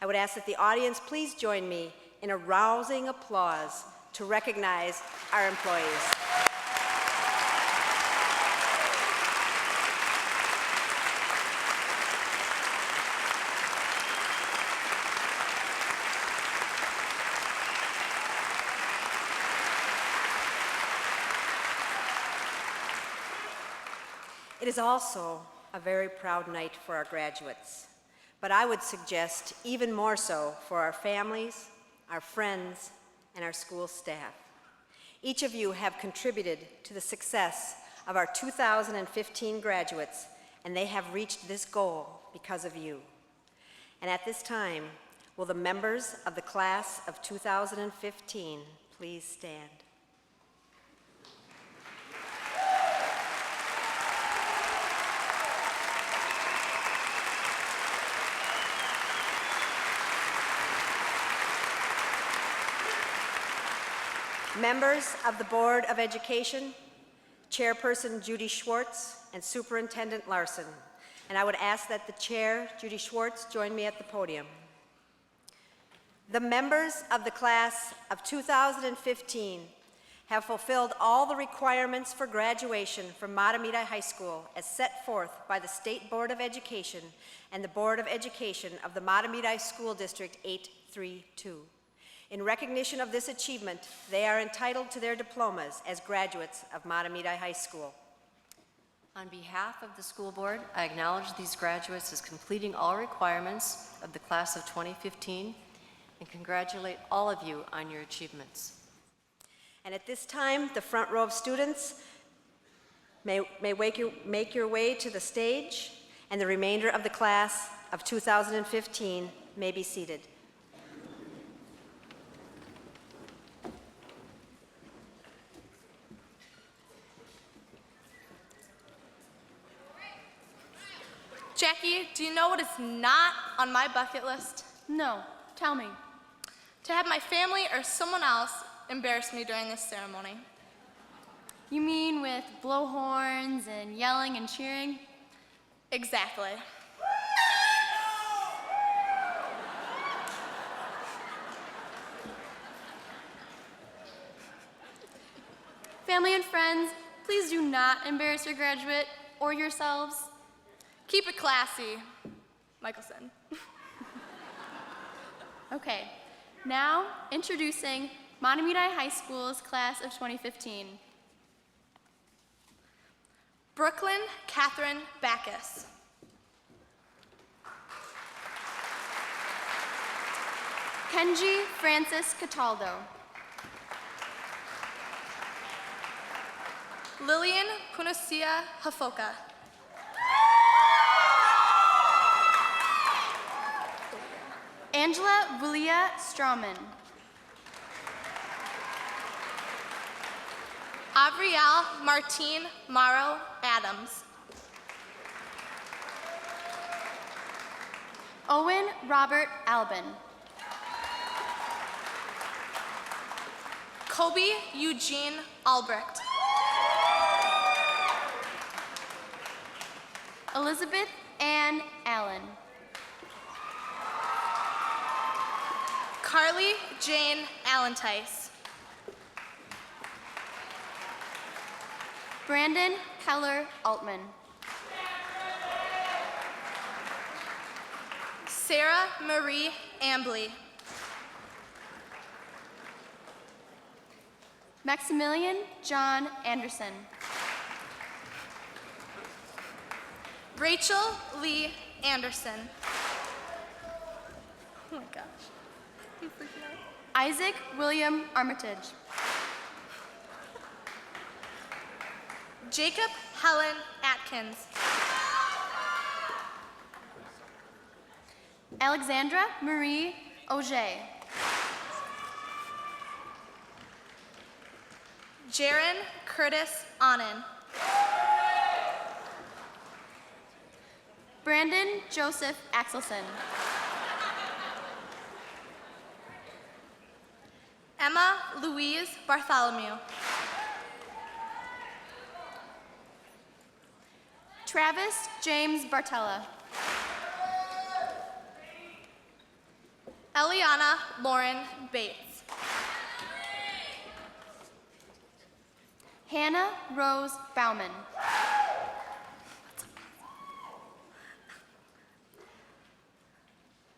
I would ask that the audience please join me in a rousing applause to recognize our employees. It is also a very proud night for our graduates, but I would suggest even more so for our families, our friends, and our school staff. Each of you have contributed to the success of our 2015 graduates, and they have reached this goal because of you. And at this time, will the members of the class of 2015 please stand? Members of the Board of Education, Chairperson Judy Schwartz and Superintendent Larson. And I would ask that the Chair, Judy Schwartz, join me at the podium. The members of the class of 2015 have fulfilled all the requirements for graduation from Mahtomedi High School as set forth by the State Board of Education and the Board of Education of the Mahtomedi School District 832. In recognition of this achievement, they are entitled to their diplomas as graduates of Mahtomedi High School. On behalf of the school board, I acknowledge these graduates as completing all requirements of the class of 2015 and congratulate all of you on your achievements. And at this time, the front row of students may make your way to the stage, and the remainder of the class of 2015 may be seated. Jackie, do you know what is not on my bucket list? No, tell me. To have my family or someone else embarrass me during this ceremony. You mean with blowhorns and yelling and cheering? Exactly. Family and friends, please do not embarrass your graduate or yourselves. Keep it classy, Michelson. Okay, now introducing Mahtomedi High School's class of 2015. Brooklyn Catherine Backus. Kenji Francis Cataldo. Lillian Punasia Hafoka. Angela Willia Strawman. Avriel Martine Morrow Adams. Owen Robert Albin. Kobe Eugene Albrecht. Elizabeth Ann Allen. Carly Jane Allentice. Brandon Keller Altman. Sarah Marie Ambley. Maximilian John Anderson. Rachel Lee Anderson. Oh my gosh. I'm freaking out. Isaac William Armitage. Jacob Helen Atkins. Alexandra Marie Auger. Jaron Curtis Onen. Brandon Joseph Axelson. Emma Louise Bartholomew. Travis James Bartella. Eliana Lauren Bates. Hannah Rose Bauman.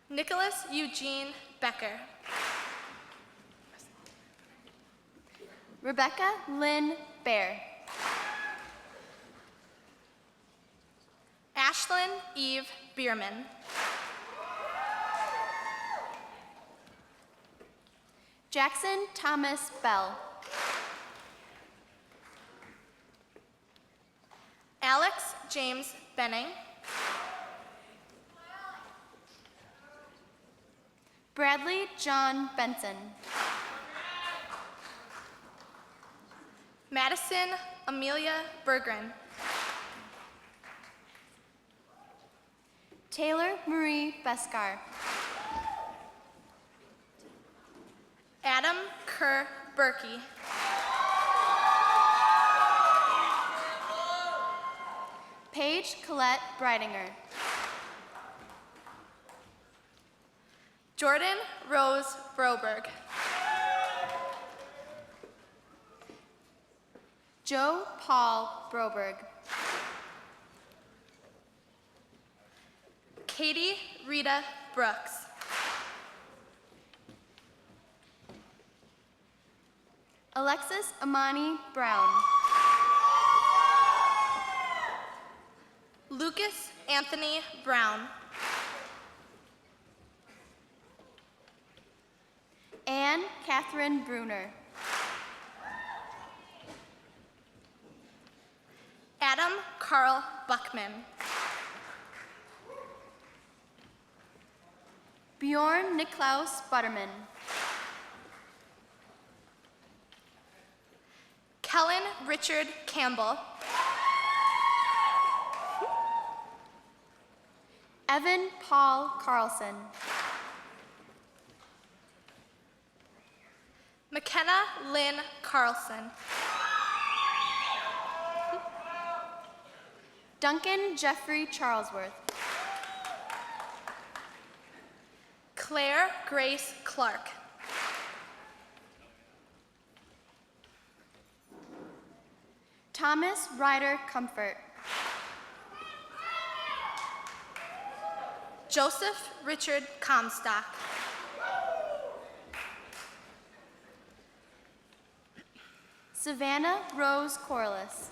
Nicholas Eugene Becker. Rebecca Lynn Bear. Ashlyn Eve Bierman. Jackson Thomas Bell. Alex James Benning. Bradley John Benson. Madison Amelia Bergren. Taylor Marie Beskar. Adam Kerr Berkey. Paige Colette Breidinger. Jordan Rose Broberg. Joe Paul Broberg. Katie Rita Brooks. Alexis Amani Brown. Lucas Anthony Brown. Anne Catherine Bruner. Adam Carl Buckman. Bjorn Niklaus Butterman. Kellen Richard Campbell. Evan Paul Carlson. McKenna Lynn Carlson. Duncan Jeffrey Charlesworth. Claire Grace Clark. Thomas Ryder Comfort. Joseph Richard Comstock. Savannah Rose Corliss.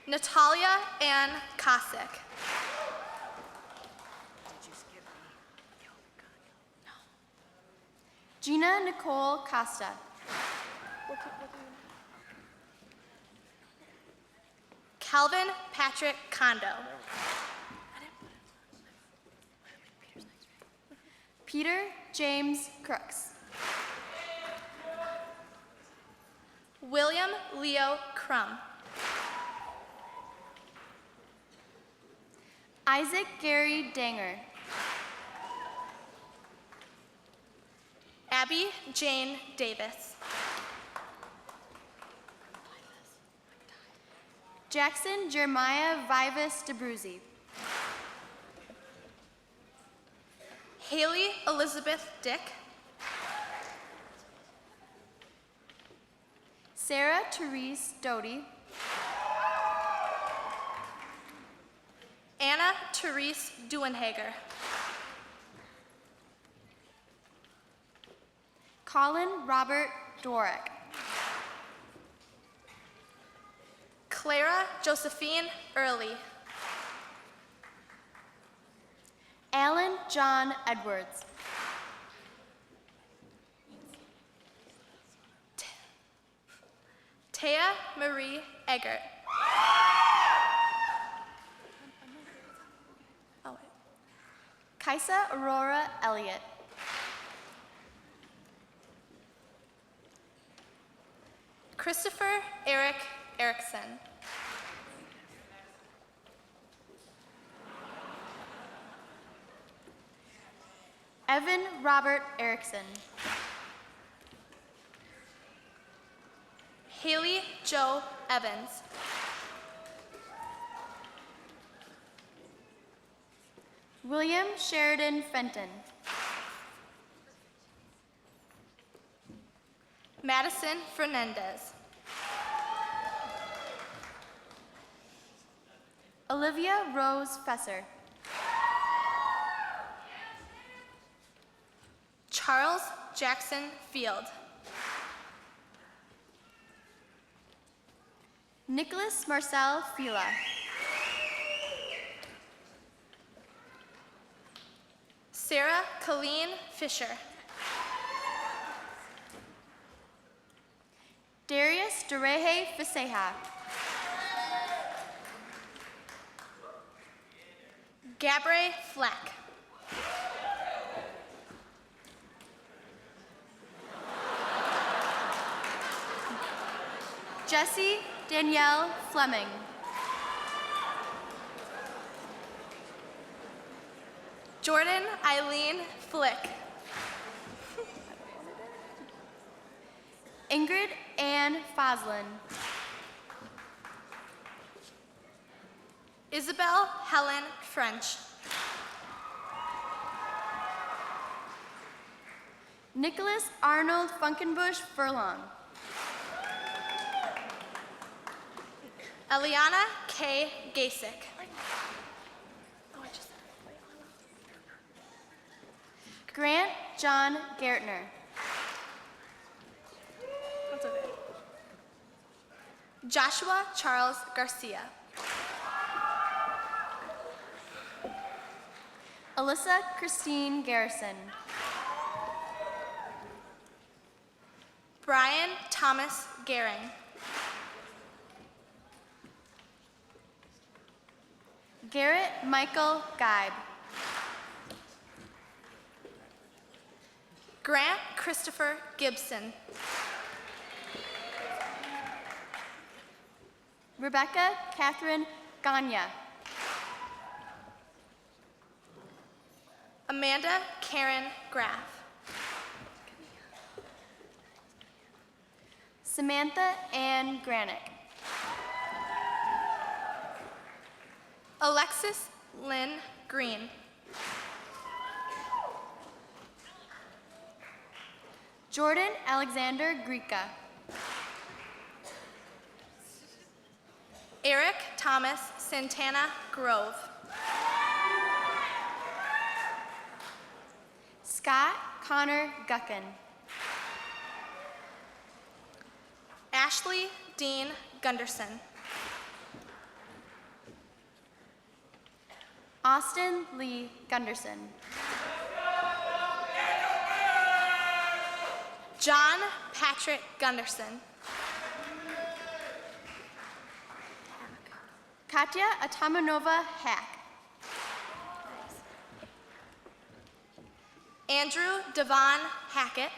Natalia Ann Kosick. Gina Nicole Costa. Calvin Patrick Kondo. Peter James Crooks. William Leo Crum. Isaac Gary Danger. Abby Jane Davis. Jackson Jeremiah Vivas DeBruzzi. Haley Elizabeth Dick. Sarah Therese Doty. Anna Therese Duenhager. Colin Robert Dworak. Clara Josephine Early. Alan John Edwards. Taya Marie Eggert. Kaisa Aurora Elliott. Christopher Eric Erickson. Evan Robert Erickson. Haley Joe Evans. William Sheridan Fenton. Madison Fernandez. Olivia Rose Fesser. Charles Jackson Field. Nicholas Marcel Fila. Sarah Colleen Fisher. Darius Dereje Fiseja. Gabre Flack. Jessie Danielle Fleming. Jordan Eileen Flick. Ingrid Ann Foslin. Isabel Helen French. Nicholas Arnold Funkenbush Furlong. Eliana K. Gasick. Grant John Gertner. Joshua Charles Garcia. Alyssa Christine Garrison. Brian Thomas Gehring. Garrett Michael Geib. Grant Christopher Gibson. Rebecca Catherine Ganya. Amanda Karen Graff. Samantha Ann Granick. Alexis Lynn Green. Jordan Alexander Grieca. Eric Thomas Santana Grove. Scott Connor Guckin. Ashley Dean Gunderson. Austin Lee Gunderson. John Patrick Gunderson. Katya Atamanova Hack. Andrew Devon Hackett.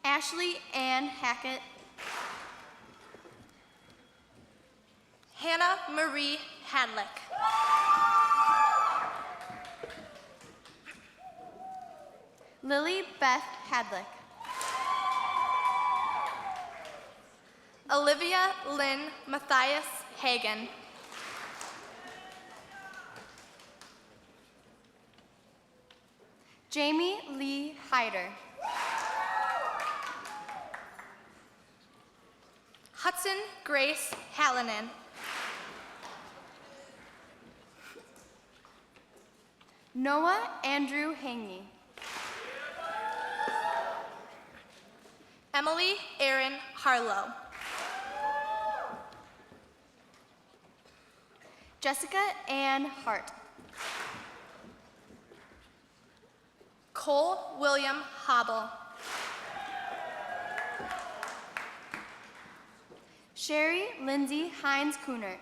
Ashley Ann Hackett. Hannah Marie Hadlick. Lily Beth Hadlick. Olivia Lynn Matthias Hagan. Jamie Lee Hyder. Hudson Grace Hallinan. Noah Andrew Hangy. Emily Erin Harlow. Jessica Ann Hart. Cole William Hobble. Sherry Lindsay Hines Coonert.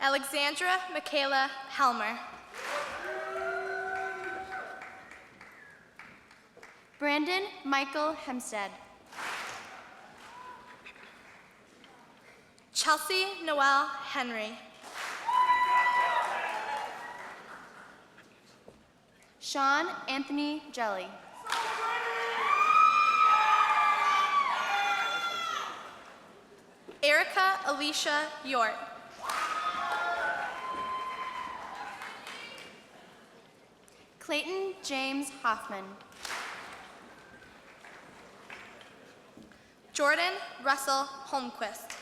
Alexandra Michaela Helmer. Brandon Michael Hempstead. Chelsea Noel Henry. Sean Anthony Jelly. Erica Alicia Yort. Clayton James Hoffman. Jordan Russell Holmquist.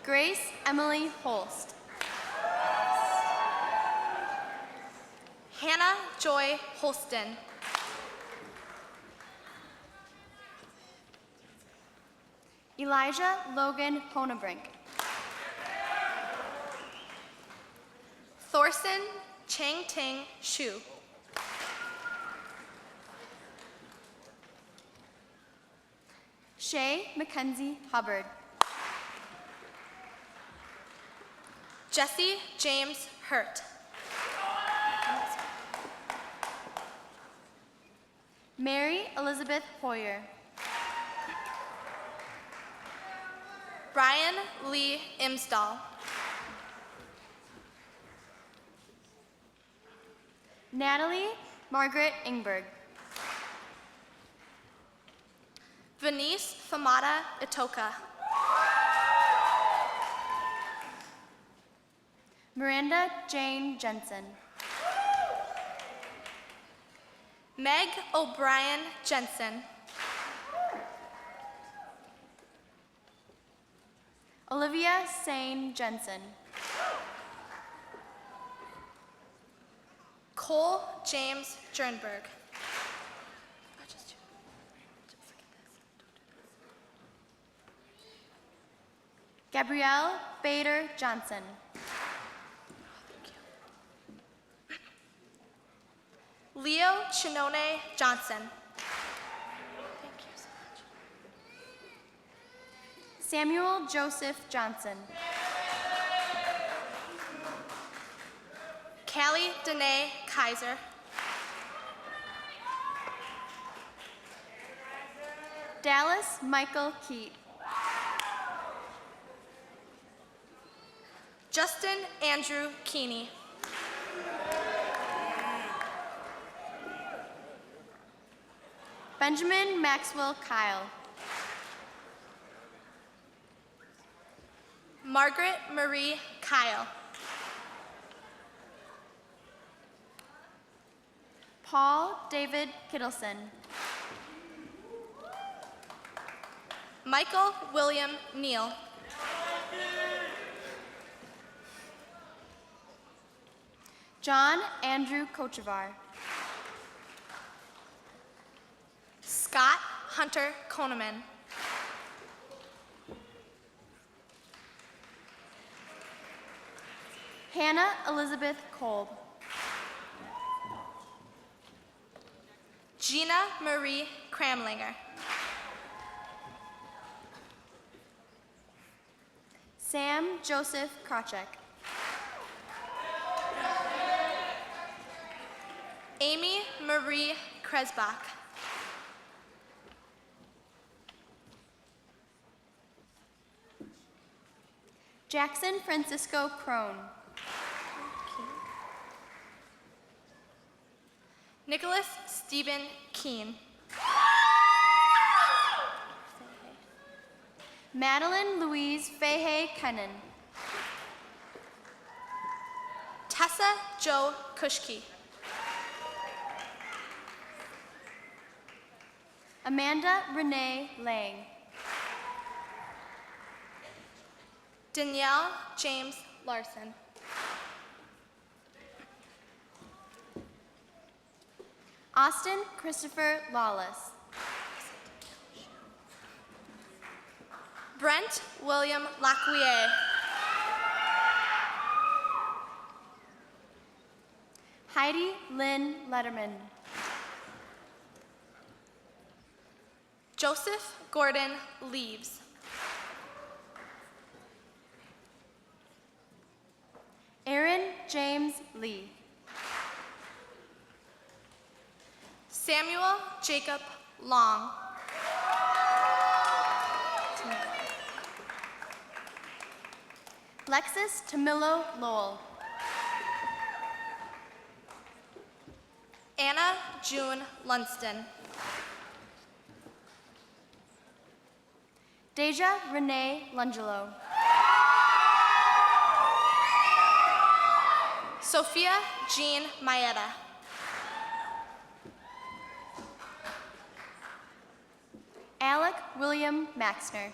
Grace Emily Holst. Hannah Joy Holston. Elijah Logan Honebrink. Thorson Chang Ting Shu. Shay Mackenzie Hubbard. Jesse James Hurt. Mary Elizabeth Hoyer. Brian Lee Imsdahl. Natalie Margaret Ingberg. Venice Famata Itoka. Miranda Jane Jensen. Meg O'Brien Jensen. Olivia Sane Jensen. Cole James Jernberg. Gabrielle Bader Johnson. Leo Chinone Johnson. Samuel Joseph Johnson. Callie Danae Kaiser. Dallas Michael Keat. Justin Andrew Keeney. Benjamin Maxwell Kyle. Margaret Marie Kyle. Paul David Kittleson. Michael William Neal. John Andrew Kochevar. Scott Hunter Koneman. Hannah Elizabeth Kolb. Gina Marie Kramlinger. Sam Joseph Krachek. Amy Marie Kresbach. Jackson Francisco Crone. Nicholas Stephen Keene. Madeline Louise Fahey Kennan. Tessa Jo Kushke. Amanda Renee Lang. Danielle James Larson. Austin Christopher Lawless. Brent William Laquier. Heidi Lynn Letterman. Joseph Gordon Leaves. Aaron James Lee. Samuel Jacob Long. Lexus Tamilo Lowell. Anna June Lunston. Deja Renee Lungelo. Sophia Jean Maeda. Alec William Maxner.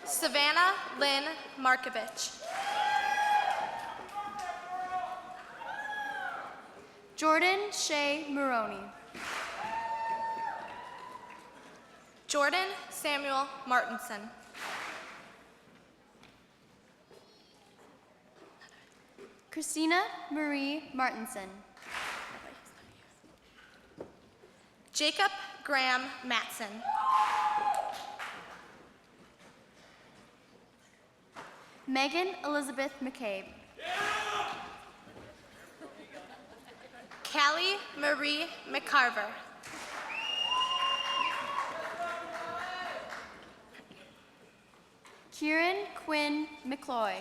Savannah Lynn Markovich. Jordan Shea Maroney. Jordan Samuel Martinson. Christina Marie Martinson. Jacob Graham Matson. Megan Elizabeth McCabe. Callie Marie McCarver. Kieran Quinn McCloy.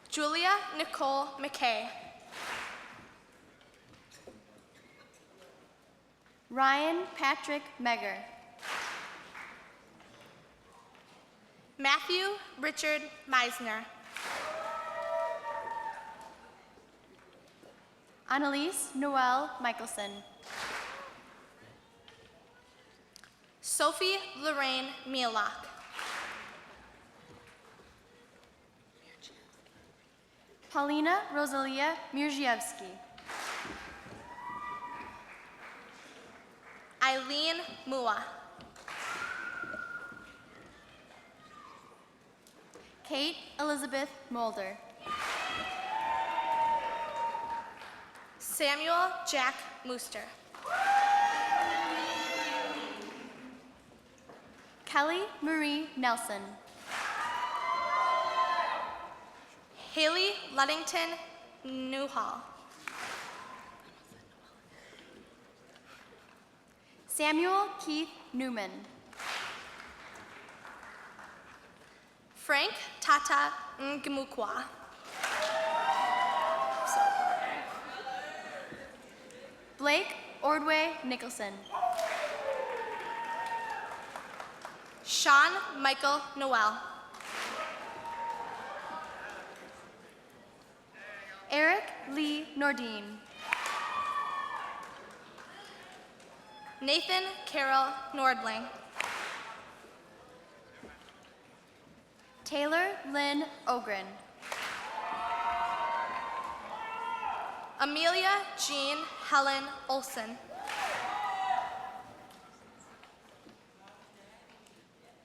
Julia Nicole McKay. Ryan Patrick Megger. Matthew Richard Meisner. Annalise Noel Michelson. Sophie Lorraine Mielak. Paulina Rosalia Mirziewski. Eileen Mua. Kate Elizabeth Mulder. Samuel Jack Mooster. Kelly Marie Nelson. Haley Luddington Newhall. Samuel Keith Newman. Frank Tata Ngimukwa. Blake Ordway Nicholson. Sean Michael Noel. Eric Lee Nordine. Nathan Carroll Nordling. Taylor Lynn Ogren. Amelia Jean Helen Olson.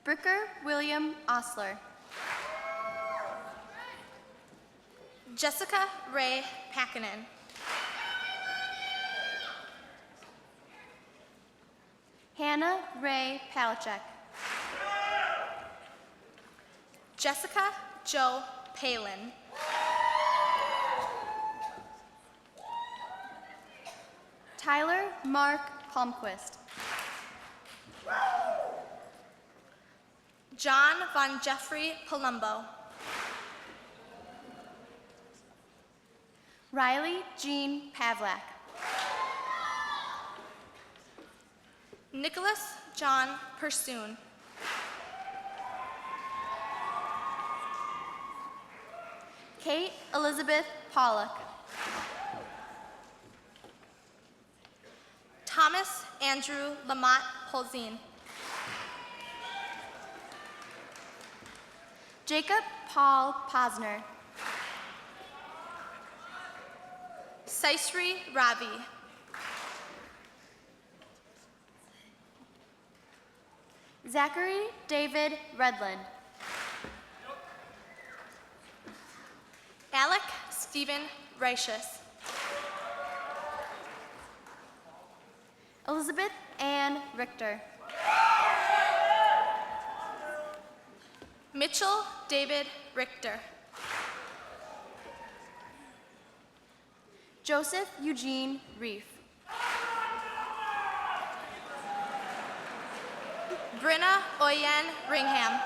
Bricker William Osler. Jessica Ray Packinen. Hannah Ray Palachek. Jessica Joe Palin. Tyler Mark Palmquist. John Von Jeffrey Palumbo. Riley Jean Pavlak. Nicholas John Pursoon. Kate Elizabeth Pollock. Thomas Andrew Lamont Holzine. Jacob Paul Posner. Saisri Ravi. Zachary David Redland. Alec Stephen Righteous. Elizabeth Ann Richter. Mitchell David Richter. Joseph Eugene Reef. Brenna Oyen Ringham.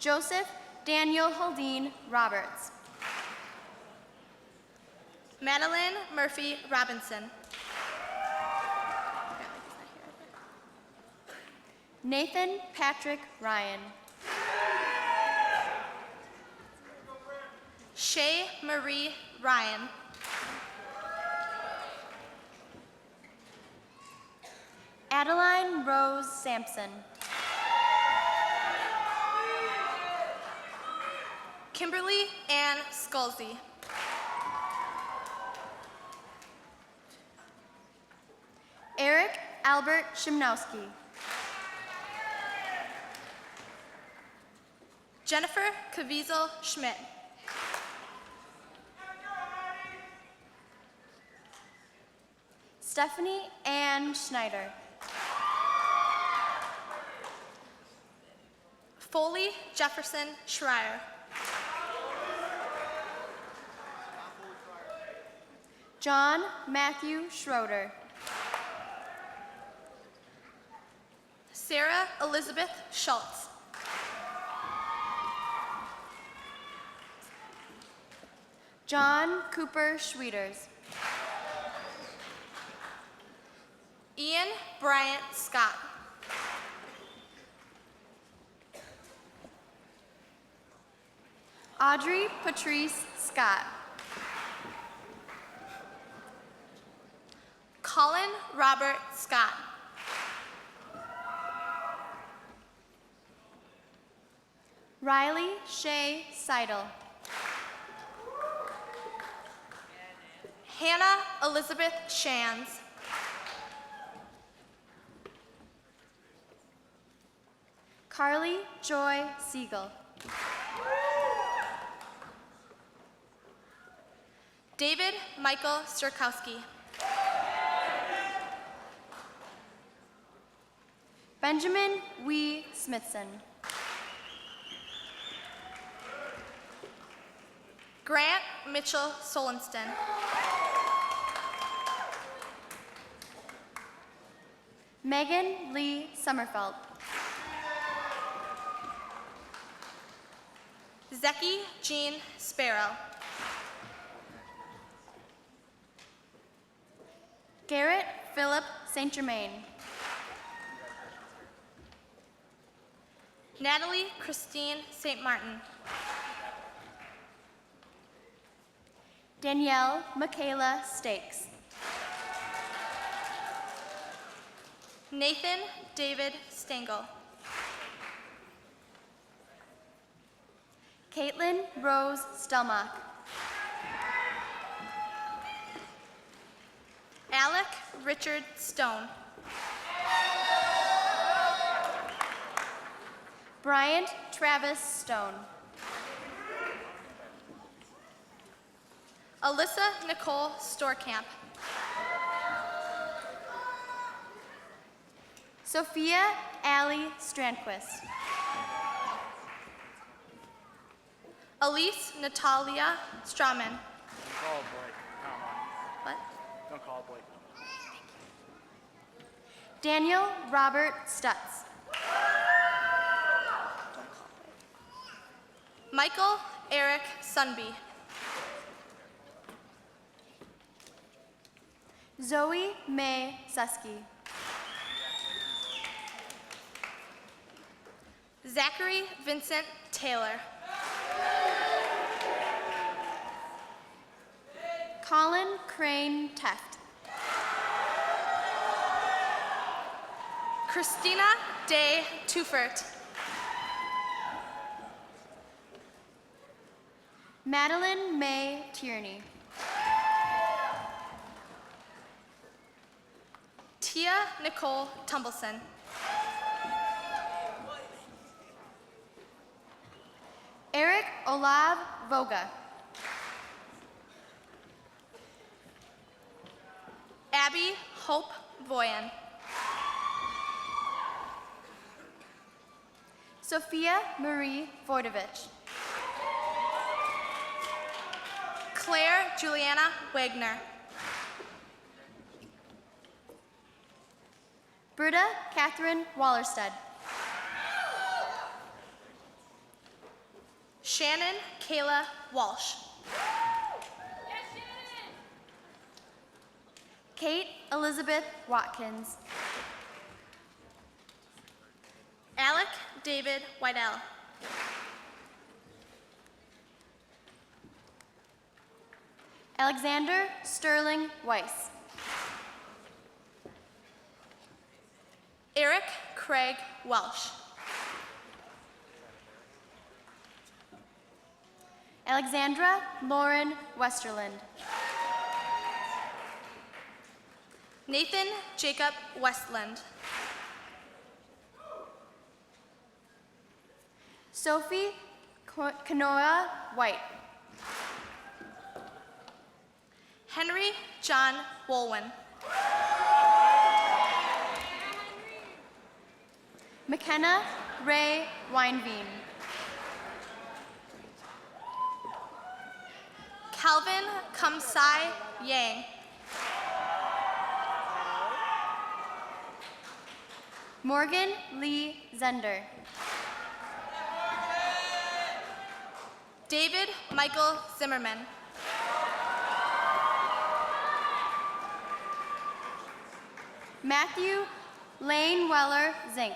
Joseph Daniel Haldine Roberts. Madeline Murphy Robinson. Nathan Patrick Ryan. Shay Marie Ryan. Adeline Rose Sampson. Kimberly Ann Sculsey. Eric Albert Shimnowski. Jennifer Caviezel Schmidt. Stephanie Ann Schneider. Foley Jefferson Schreier. John Matthew Schroeder. Sarah Elizabeth Schultz. John Cooper Schwieters. Ian Bryant Scott. Audrey Patrice Scott. Colin Robert Scott. Riley Shea Seidel. Hannah Elizabeth Shands. Carly Joy Siegel. David Michael Sturkowski. Benjamin Wee Smithson. Grant Mitchell Solenston. Megan Lee Sommerfeld. Zeki Jean Sparrow. Garrett Philip St. Germain. Natalie Christine St. Martin. Danielle Michaela Stakes. Nathan David Stengel. Caitlin Rose Stelmach. Alec Richard Stone. Bryant Travis Stone. Alyssa Nicole Storkamp. Sophia Allie Strandquist. Elise Natalia Strawman. Call Blake. Come on. What? Don't call Blake. Daniel Robert Stutz. Michael Eric Sunby. Zoe May Susky. Zachary Vincent Taylor. Colin Crane Teft. Christina Day Tufert. Madeline May Tierney. Tia Nicole Tumbleson. Eric Olav Voga. Abby Hope Voyan. Sophia Marie Voidovich. Claire Juliana Wagner. Britta Catherine Wallerstead. Shannon Kayla Walsh. Kate Elizabeth Watkins. Alec David Whitell. Alexander Sterling Weiss. Eric Craig Welsh. Alexandra Lauren Westerland. Nathan Jacob Westland. Sophie Kanoa White. Henry John Wolwin. McKenna Ray Weinveen. Calvin Kamsai Yang. Morgan Lee Zender. David Michael Zimmerman. Matthew Lane Weller Zink.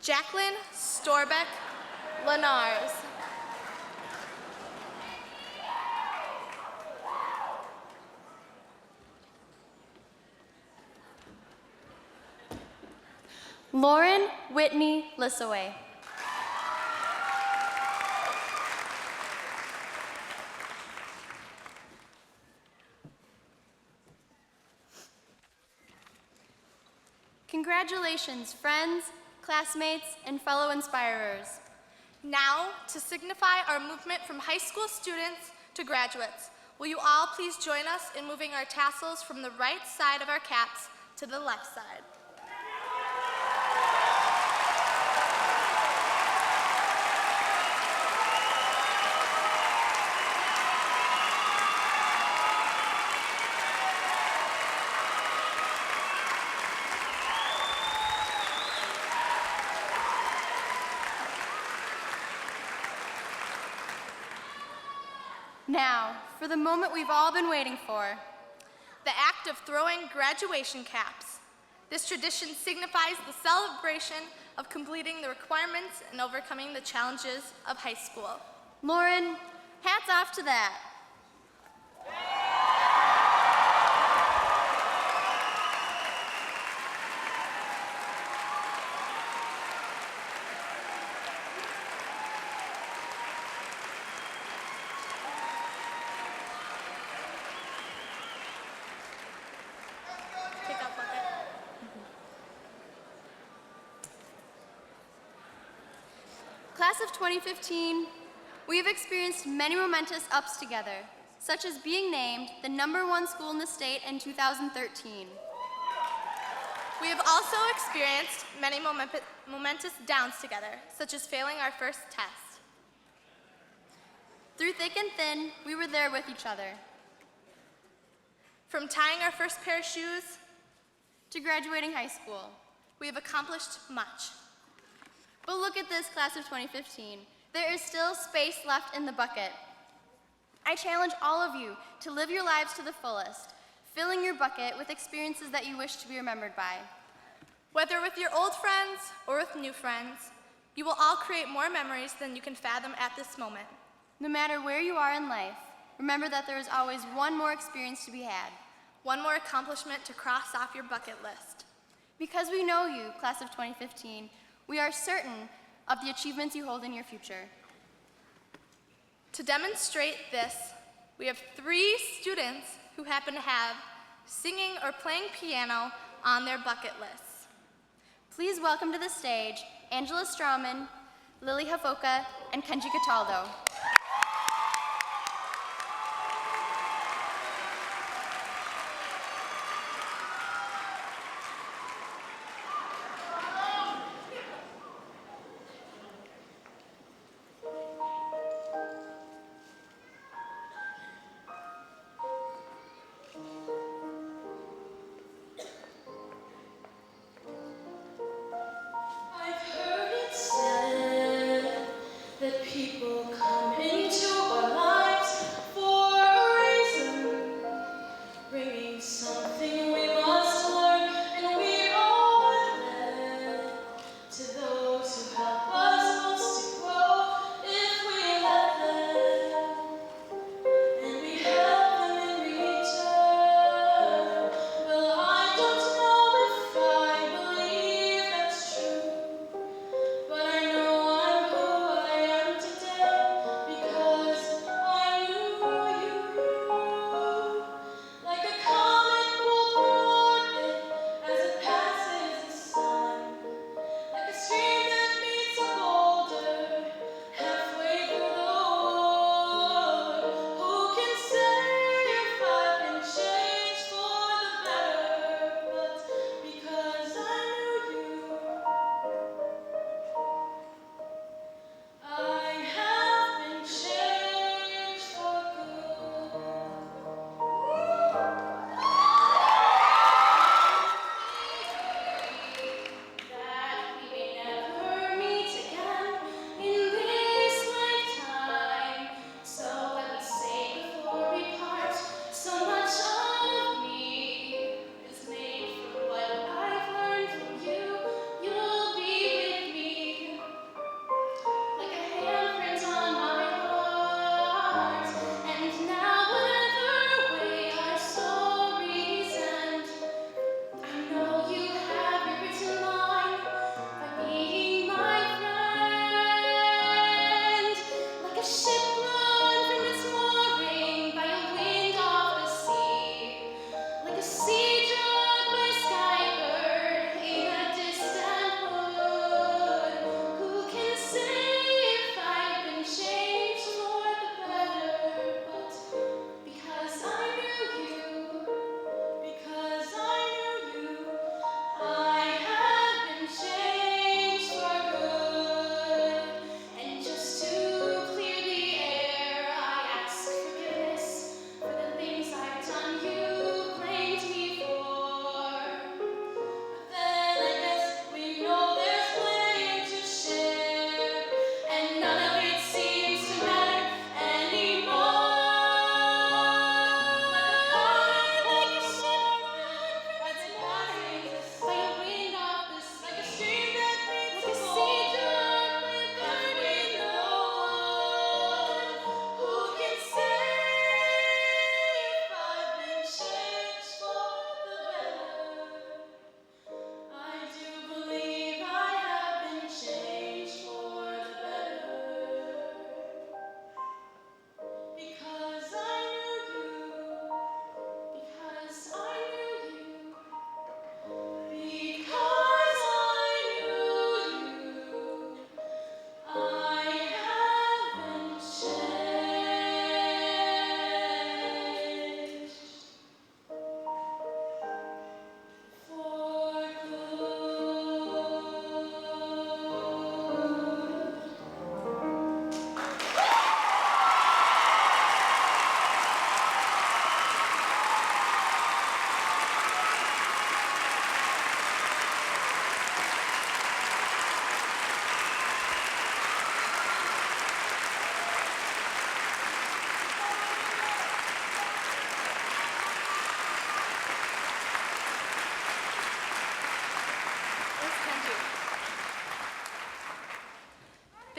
Jacqueline Storbeck Lenars. Lauren Whitney Lissaway. Congratulations, friends, classmates, and fellow inspirers. Now, to signify our movement from high school students to graduates, will you all please join us in moving our tassels from the right side of our caps to the left side? Now, for the moment we've all been waiting for. The act of throwing graduation caps. This tradition signifies the celebration of completing the requirements and overcoming the challenges of high school. Lauren, hats off to that. Pick up bucket. Class of 2015, we have experienced many momentous ups together, such as being named the #1 school in the state in 2013. We have also experienced many momentous downs together, such as failing our first test. Through thick and thin, we were there with each other. From tying our first pair of shoes, To graduating high school. we have accomplished much. But look at this class of 2015. There is still space left in the bucket. I challenge all of you to live your lives to the fullest, filling your bucket with experiences that you wish to be remembered by. Whether with your old friends or with new friends, you will all create more memories than you can fathom at this moment. No matter where you are in life, remember that there is always one more experience to be had. One more accomplishment to cross off your bucket list. Because we know you, class of 2015, we are certain of the achievements you hold in your future. To demonstrate this, we have 3 students who happen to have singing or playing piano on their bucket lists. Please welcome to the stage Angela Strawman, Lily Hafoka, and Kenji Cataldo. I've heard it said that people come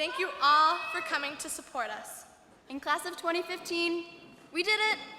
Thank you all for coming to support us. In class of 2015, we did it!